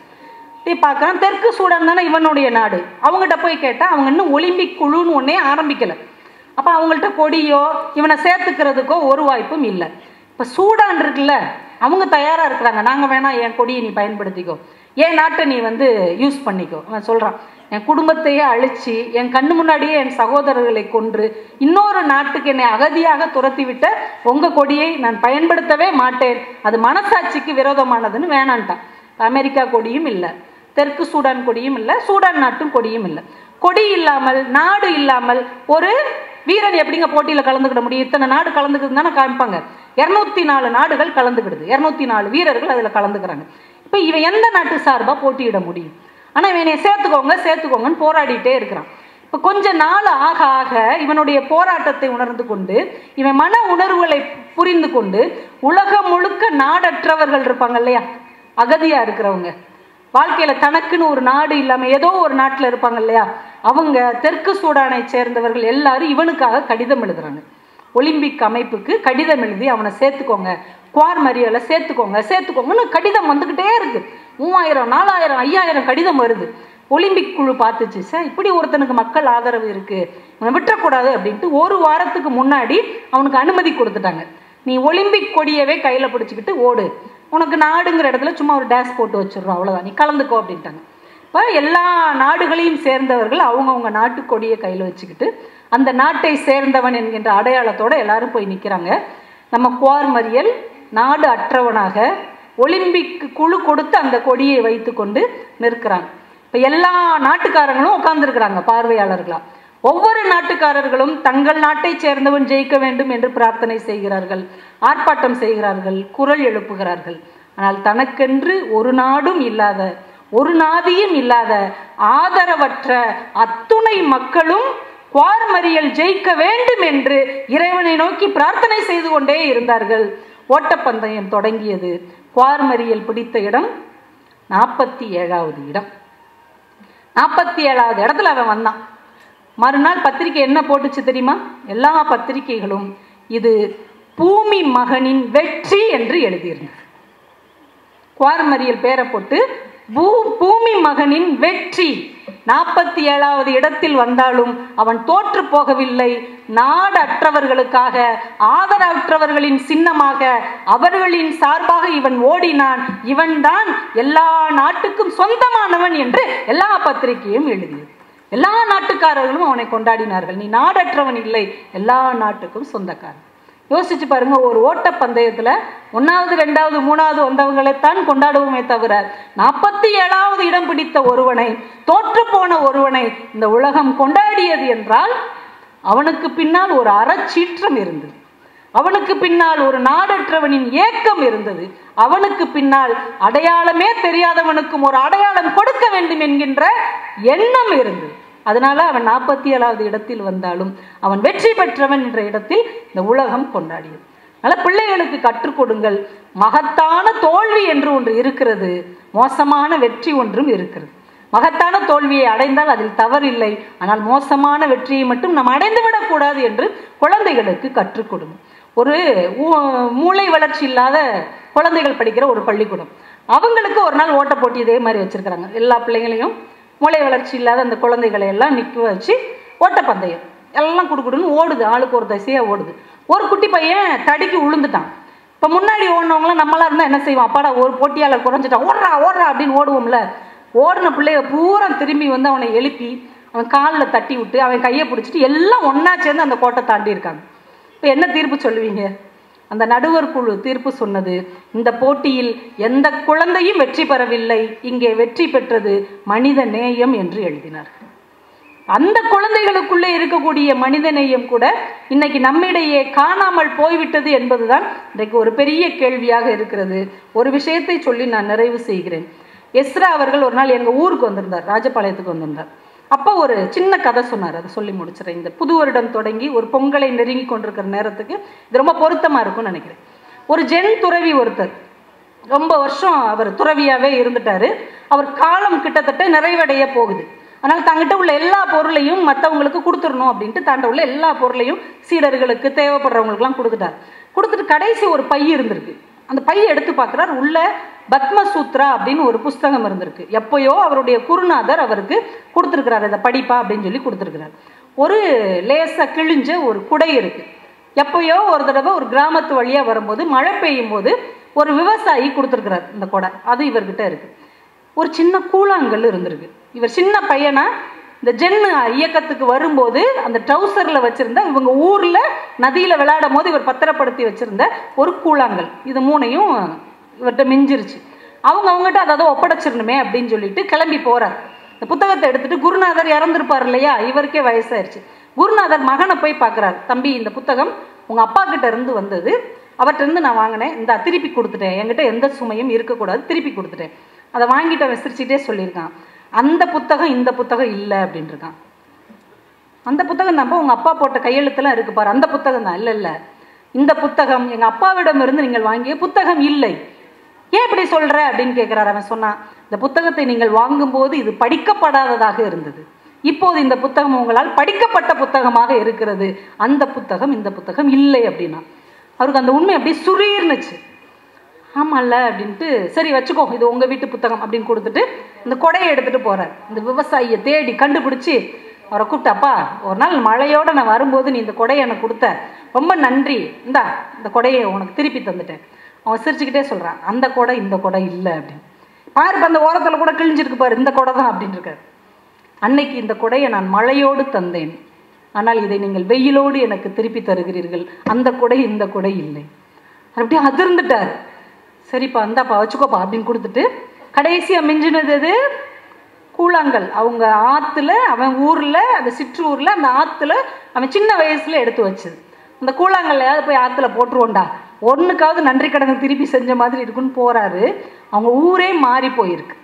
பார்க்குறான், தெற்கு சூடான் தானே இவனுடைய நாடு. அவங்ககிட்ட போய் கேட்டால் அவங்க இன்னும் ஒலிம்பிக் குழுன்னு ஒன்றே ஆரம்பிக்கலை. அப்போ அவங்கள்ட்ட கொடியோ இவனை சேர்த்துக்கிறதுக்கோ ஒரு வாய்ப்பும் இல்லை. இப்போ சூடான் இருக்குல்ல, அவங்க தயாராக இருக்கிறாங்க, நாங்கள் வேணாம் என் கொடியை நீ பயன்படுத்திக்கோ, என் நாட்டை நீ யூஸ் பண்ணிக்கோ. அவன் சொல்கிறான், என் குடும்பத்தையே அழித்து என் கண்ணு முன்னாடியே என் சகோதரர்களை கொன்று இன்னொரு நாட்டுக்கு என்னை அகதியாக துரத்தி விட்ட உங்கள் கொடியை நான் பயன்படுத்தவே மாட்டேன், அது மனசாட்சிக்கு விரோதமானதுன்னு வேணான்ட்டான். அமெரிக்கா கொடியும் இல்லை, தெற்கு சூடான் கொடியும் இல்லை, சூடான் நாட்டும் கொடியும் இல்லை. கொடி இல்லாமல், நாடு இல்லாமல் ஒரு வீரன் எப்படிங்க போட்டியில் கலந்துக்கிட முடியும்? இத்தனை நாடு கலந்துக்கிட்டு தானே காமிப்பாங்க. 204 நாடுகள் கலந்துக்கிடுது, 204 வீரர்கள் அதில் கலந்துக்கிறாங்க. இப்போ இவன் எந்த நாட்டு சார்பாக போட்டியிட முடியும்? ஆனால் இவனை சேர்த்துக்கோங்கன்னு போராடிட்டே இருக்கிறான். இப்போ கொஞ்ச நாள் ஆக ஆக இவனுடைய போராட்டத்தை உணர்ந்து கொண்டு, இவன் மன உணர்வுகளை புரிந்து கொண்டு, உலகம் முழுக்க நாடற்றவர்கள் இருப்பாங்க இல்லையா, அகதியாக இருக்கிறவங்க, வாழ்க்கையில் தனக்குன்னு ஒரு நாடு இல்லாமல் ஏதோ ஒரு நாட்டில் இருப்பாங்க இல்லையா, அவங்க தெற்கு சூடானை சேர்ந்தவர்கள் எல்லாரும் இவனுக்காக கடிதம் எழுதுறாங்க. ஒலிம்பிக் அமைப்புக்கு கடிதம் எழுதி அவனை சேர்த்துக்கோங்க, குவார் மரியலை சேர்த்துக்கோங்கன்னு கடிதம் வந்துக்கிட்டே இருக்கு. 3000, 4000, 5000 கடிதம் வருது. ஒலிம்பிக் குழு பார்த்துச்சு, சார் இப்படி ஒருத்தனுக்கு மக்கள் ஆதரவு இருக்கு, அவனை விட்டுறக்கூடாது அப்படின்ட்டு ஒரு வாரத்துக்கு முன்னாடி அவனுக்கு அனுமதி கொடுத்துட்டாங்க. நீ ஒலிம்பிக் கொடியவே கையில் பிடிச்சிக்கிட்டு ஓடு, உனக்கு நாடுங்கிற இடத்துல சும்மா ஒரு டேஷ் போட்டு வச்சிடுறோம், அவ்வளோதான், நீ கலந்துக்கோ அப்படின்ட்டாங்க. இப்போ எல்லா நாடுகளையும் சேர்ந்தவர்கள் அவங்கவுங்க நாட்டு கொடியை கையில் வச்சுக்கிட்டு அந்த நாட்டை சேர்ந்தவன் என்கின்ற அடையாளத்தோடு எல்லாரும் போய் நிற்கிறாங்க. நம்ம குவார் மரியல் நாடு அற்றவனாக ஒலிம்பிக் குழு கொடுத்து அந்த கொடியை வைத்து கொண்டு நிற்கிறாங்க. இப்போ எல்லா நாட்டுக்காரங்களும் உட்கார்ந்துருக்கிறாங்க பார்வையாளர்களா. ஒவ்வொரு நாட்டுக்காரர்களும் தங்கள் நாட்டை சேர்ந்தவன் ஜெயிக்க வேண்டும் என்று பிரார்த்தனை செய்கிறார்கள், ஆர்ப்பாட்டம் செய்கிறார்கள், குரல் எழுப்புகிறார்கள். ஆனால் தனக்கென்று ஒரு நாடும் இல்லாத, ஒரு நாதியும் இல்லாத ஆதரவற்ற அத்துணை மக்களும் குவார் மரியல் ஜெயிக்க வேண்டும் என்று இறைவனை நோக்கி பிரார்த்தனை செய்து கொண்டே இருந்தார்கள். ஓட்டப்பந்தயம் தொடங்கியது. குவார் மரியல் பிடித்த இடம் 47வது இடம். 47வது இடத்துல அவன் வந்தான். மறுநாள் பத்திரிகை என்ன போட்டுச்சு தெரியுமா? எல்லா பத்திரிகைகளும் இது பூமி மகனின் வெற்றி என்று எழுதியிருந்தது. குவார் மரியல் பேரை போட்டு பூமி மகனின் வெற்றி, 47வது இடத்தில் வந்தாலும் அவன் தோற்று போகவில்லை. நாடற்றவர்களுக்காக, ஆதரவற்றவர்களின் சின்னமாக, அவர்களின் சார்பாக இவன் ஓடினான். இவன்தான் எல்லா நாட்டுக்கும் சொந்தமானவன் என்று எல்லா பத்திரிகையும் எழுதியது. எல்லா நாட்டுக்காரர்களும் அவனை கொண்டாடினார்கள். நீ நாடற்றவன் இல்லை, எல்லா நாட்டுக்கும் சொந்தக்காரன். யோசிச்சு பாருங்க, ஒரு ஓட்டப்பந்தயத்துல 1வது 2வது 3வது வந்தவங்களைத்தான் கொண்டாடுவோமே தவிர 47வது இடம் பிடித்த ஒருவனை, தோற்று போன ஒருவனை இந்த உலகம் கொண்டாடியது என்றால் அவனுக்கு பின்னால் ஒரு அறச்சீற்றம் இருந்தது, அவனுக்கு பின்னால் ஒரு நாடற்றவனின் ஏக்கம் இருந்தது, அவனுக்கு பின்னால் அடையாளமே தெரியாதவனுக்கும் ஒரு அடையாளம் கொடுக்க வேண்டும் என்கின்ற எண்ணம் இருந்தது. அதனால அவன் 47வது இடத்தில் வந்தாலும் அவன் வெற்றி பெற்றவன் என்ற இடத்தில் இந்த உலகம் கொண்டாடியது. அதனால் பிள்ளைகளுக்கு கற்றுக் கொடுங்கள். மகத்தான தோல்வி என்று ஒன்று இருக்கிறது, மோசமான வெற்றி ஒன்றும் இருக்கிறது. மகத்தான தோல்வியை அடைந்தால் அதில் தவறில்லை, ஆனால் மோசமான வெற்றியை மட்டும் நாம் அடைந்துவிடக்கூடாது என்று குழந்தைகளுக்கு கற்றுக் கொடுங்க. ஒரு மூளை வளர்ச்சி இல்லாத குழந்தைகள் படிக்கிற ஒரு பள்ளிக்கூடம், அவங்களுக்கு ஒரு நாள் ஓட்ட போட்டி இதே மாதிரி வச்சிருக்கிறாங்க. எல்லா பிள்ளைங்களையும், மூளை வளர்ச்சி இல்லாத அந்த குழந்தைகளை எல்லாம் நிற்க வச்சு ஓட்டப்பந்தயம் எல்லாம் குடுக்குடுன்னு ஓடுது, ஆளுக்கு ஒரு திசையாக ஓடுது. ஒரு குட்டி பையன் தடிக்கு விழுந்துட்டான். இப்போ முன்னாடி ஓடினவங்களாம் நம்மளா இருந்தால் என்ன செய்வோம்? அப்பாடா ஒரு போட்டியாளர் குறைஞ்சிட்டான், ஓடுறா ஓடுறா அப்படின்னு ஓடுவோம்ல. ஓடின பிள்ளைய பூரா திரும்பி வந்து அவனை எழுப்பி அவன் காலில் தட்டி விட்டு அவன் கையை பிடிச்சிட்டு எல்லாம் ஒன்றா சேர்ந்து அந்த கோட்டை தாண்டி இருக்காங்க. இப்போ என்ன தீர்ப்பு சொல்லுவீங்க? அந்த நடுவர் குழு தீர்ப்பு சொன்னது, இந்த போட்டியில் எந்த குழந்தையும் வெற்றி பெறவில்லை, இங்கே வெற்றி பெற்றது மனித நேயம் என்று எழுதினார். அந்த குழந்தைகளுக்குள்ளே இருக்கக்கூடிய மனித நேயம் கூட இன்னைக்கு நம்மிடையே காணாமல் போய்விட்டது என்பதுதான் இன்றைக்கு ஒரு பெரிய கேள்வியாக இருக்கிறது. ஒரு விஷயத்தை சொல்லி நான் நிறைவு செய்கிறேன். எஸ்ரா அவர்கள் ஒரு நாள் எங்கள் ஊருக்கு வந்திருந்தார், ராஜபாளையத்துக்கு வந்திருந்தார். அப்போ ஒரு சின்ன கதை சொன்னார், அதை சொல்லி முடிச்சிடறேன். இந்த புது வருடம் தொடங்கி ஒரு பொங்கலை நெருங்கி கொண்டிருக்கிற நேரத்துக்கு இது ரொம்ப பொருத்தமாக இருக்கும்னு நினைக்கிறேன். ஒரு ஜென் துறவி ஒருத்தர் ரொம்ப வருஷம் அவர் துறவியாகவே இருந்துட்டார். அவர் காலம் கிட்டத்தட்ட நிறைவடைய போகுது. அதனால் தங்கிட்ட உள்ள எல்லா பொருளையும் மற்றவங்களுக்கு கொடுத்துடணும் அப்படின்ட்டு தாண்ட உள்ள எல்லா பொருளையும் சீடர்களுக்கு தேவைப்படுறவங்களுக்குலாம் கொடுத்துட்டார். கொடுத்துட்டு கடைசி ஒரு பை இருந்திருக்கு. அந்த பையை எடுத்து பார்க்குறார், உள்ள பத்மசூத்ரா அப்படின்னு ஒரு புஸ்தகம் இருந்திருக்கு. எப்பயோ அவருடைய குருநாதர் அவருக்கு கொடுத்துருக்கிறார், இதை படிப்பா அப்படின்னு சொல்லி கொடுத்துருக்கிறார். ஒரு லேசாக கிழிஞ்ச ஒரு குடை இருக்குது. எப்பயோ ஒரு தடவை ஒரு கிராமத்து வழியாக வரும்போது மழை பெய்யும் போது ஒரு விவசாயி கொடுத்துருக்கிறார் இந்த குடை, அது இவர்கிட்ட இருக்குது. ஒரு சின்ன கூழாங்கல் இருந்திருக்கு. இவர் சின்ன பையனா இந்த ஜென் இயக்கத்துக்கு வரும்போது அந்த ட்ரௌசரில் வச்சுருந்த இவங்க ஊரில் நதியில் விளையாடும் போது இவர் பத்திரப்படுத்தி வச்சுருந்த ஒரு கூழாங்கல், இது மூணையும் இவர்கிட்ட மிஞ்சிருச்சு. அவங்ககிட்ட அதை ஒப்படைச்சிடணுமே அப்படின்னு சொல்லிட்டு கிளம்பி போகிறார். இந்த புத்தகத்தை எடுத்துகிட்டு குருநாதர் இறந்துருப்பார் இல்லையா, இவருக்கே வயசாயிருச்சு. குருநாதர் மகனை போய் பார்க்குறாரு, தம்பி இந்த புத்தகம் உங்கள் அப்பா கிட்ட இருந்து வந்தது, அவர்கிட்ட இருந்து நான் வாங்கினேன், இந்த திருப்பி கொடுத்துட்டேன், என்கிட்ட எந்த சுமையும் இருக்கக்கூடாது, திருப்பி கொடுத்துட்டேன். அதை வாங்கிட்ட விசிரிச்சிட்டே சொல்லியிருக்கான், அந்த புத்தகம் இந்த புத்தகம் இல்லை அப்படின்னு இருக்கான். அந்த புத்தகம் தான் உங்கள் அப்பா போட்ட கையெழுத்தெல்லாம் இருக்கு பாரு, அந்த புத்தகம் தான். இல்லை இல்லை, இந்த புத்தகம் எங்கள் அப்பாவிடம் இருந்து நீங்கள் வாங்கிய புத்தகம் இல்லை. ஏன் இப்படி சொல்கிற அப்படின்னு கேட்குறாரு. அவன் சொன்னான், இந்த புத்தகத்தை நீங்கள் வாங்கும்போது இது படிக்கப்படாததாக இருந்தது, இப்போது இந்த புத்தகம் உங்களால் படிக்கப்பட்ட புத்தகமாக இருக்கிறது, அந்த புத்தகம் இந்த புத்தகம் இல்லை அப்படின்னா. அவருக்கு அந்த உண்மை அப்படியே சுரீர்னுச்சு. ஆமாம்ல அப்படின்ட்டு, சரி வச்சுக்கோ இது உங்கள் வீட்டு புத்தகம் அப்படின்னு கொடுத்துட்டு இந்த கொடையை எடுத்துகிட்டு போகிறார். இந்த விவசாயியை தேடி கண்டுபிடிச்சி அவரை கூப்பிட்டாப்பா, ஒரு நாள் மழையோடு நான் வரும்போது நீ இந்த கொடையை எனக்கு கொடுத்த, ரொம்ப நன்றி, இந்தா இந்த கொடையை உனக்கு திருப்பி தந்துட்டேன். அவன் சிரிச்சுக்கிட்டே சொல்கிறான், அந்த கொடை இந்த கொடை இல்லை அப்படின்னு. பாரு அந்த ஓரத்தில் கூட கிழிஞ்சிருக்கு பாரு, இந்த கொடை தான் அப்படின்னு இருக்காரு. அன்னைக்கு இந்த கொடையை நான் மழையோடு தந்தேன், ஆனால் இதை நீங்கள் வெயிலோடு எனக்கு திருப்பி தருகிறீர்கள், அந்த கொடை இந்த கொடை இல்லை. அப்படியே அதிர்ந்துட்டார். சரிப்பா இந்தாப்பா வச்சுக்கோப்பா அப்படின்னு கொடுத்துட்டு கடைசியாக மிஞ்சினது அது கூழாங்கல். அவங்க ஆற்றுல, அவன் ஊரில் அந்த சிற்றூரில் அந்த ஆற்றுல அவன் சின்ன வயசில் எடுத்து வச்சது. அந்த கூழாங்கல்லையாவது போய் ஆற்றுல போட்டுருவோண்டா, ஒன்றுக்காவது நன்றி கடன் திருப்பி செஞ்ச மாதிரி இருக்குன்னு போகிறாரு. அவங்க ஊரே மாறி போயிருக்கு.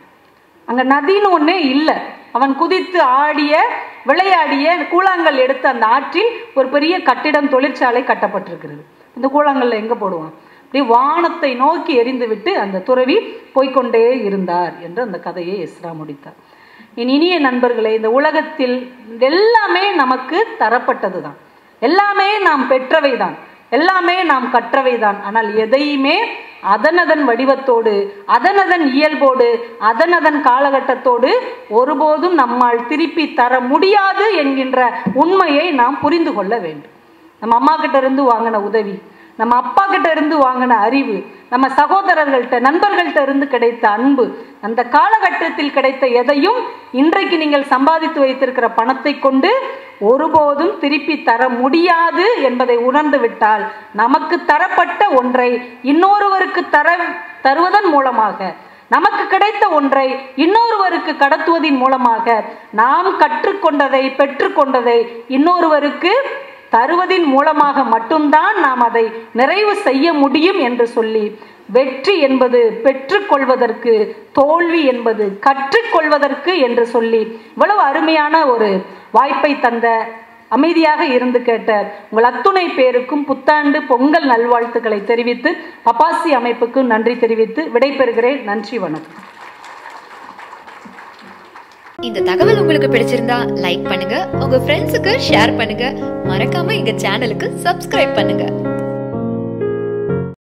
அங்கே நதின்னு ஒன்றே இல்லை. அவன் குதித்து ஆடிய விளையாடிய கூழாங்கல் எடுத்து அந்த ஆற்றில் ஒரு பெரிய கட்டிடம் தொழிற்சாலை கட்டப்பட்டிருக்கிறது. இந்த கூழாங்கல்ல எங்கே போடுவான்? அப்படியே வானத்தை நோக்கி எரிந்து விட்டு அந்த துறவி போய்கொண்டே இருந்தார் என்று அந்த கதையை எஸ்ரா முடித்தார். என் இனிய நண்பர்களே, இந்த உலகத்தில் எல்லாமே நமக்கு தரப்பட்டது தான், எல்லாமே நாம் பெற்றவை தான், எல்லாமே நாம் கற்றவை தான். ஆனால் எதையுமே அதனதன் வடிவத்தோடு, அதனதன் இயல்போடு, அதனதன் காலகட்டத்தோடு ஒருபோதும் நம்மால் திருப்பி தர முடியாது என்கின்ற உண்மையை நாம் புரிந்து கொள்ள வேண்டும். நம்ம அம்மா கிட்ட இருந்து வாங்கின உதவி, நம்ம அப்பா கிட்ட இருந்து வாங்கின அறிவு, நம்ம சகோதரர்கள்ட்ட நண்பர்கள்ட்ட இருந்து கிடைத்த அன்பு, அந்த காலகட்டத்தில் கிடைத்த எதையும் இன்றைக்கு நீங்கள் சம்பாதித்து வைத்திருக்கிற பணத்தை கொண்டு ஒருபோதும் திருப்பி தர முடியாது என்பதை உணர்ந்து விட்டால், நமக்கு தரப்பட்ட ஒன்றை இன்னொருவருக்கு தருவதன் மூலமாக, நமக்கு கிடைத்த ஒன்றை இன்னொருவருக்கு கடத்துவதன் மூலமாக, நாம் கற்றுக்கொண்டதை பெற்றுக்கொண்டதை இன்னொருவருக்கு தருவதின் மூலமாக மட்டும்தான் நாம் அதை நிறைவு செய்ய முடியும் என்று சொல்லி, வெற்றி என்பது பெற்றுக்கொள்வதற்கு, தோல்வி என்பது கற்றுக்கொள்வதற்கு என்று சொல்லி இவ்வளவு அருமையான ஒரு வாய்ப்பை தந்த, அமைதியாக இருந்து கேட்ட உங்கள் அத்துணை பேருக்கும் புத்தாண்டு பொங்கல் நல்வாழ்த்துக்களை தெரிவித்து, பப்பாசி அமைப்புக்கு நன்றி தெரிவித்து விடைபெறுகிறேன். நன்றி, வணக்கம். இந்த தகவல் உங்களுக்கு பிடிச்சிருந்தா லைக் பண்ணுங்க, உங்க ஃப்ரெண்ட்ஸுக்கு ஷேர் பண்ணுங்க, மறக்காம எங்க சேனலுக்கு சப்ஸ்கிரைப் பண்ணுங்க.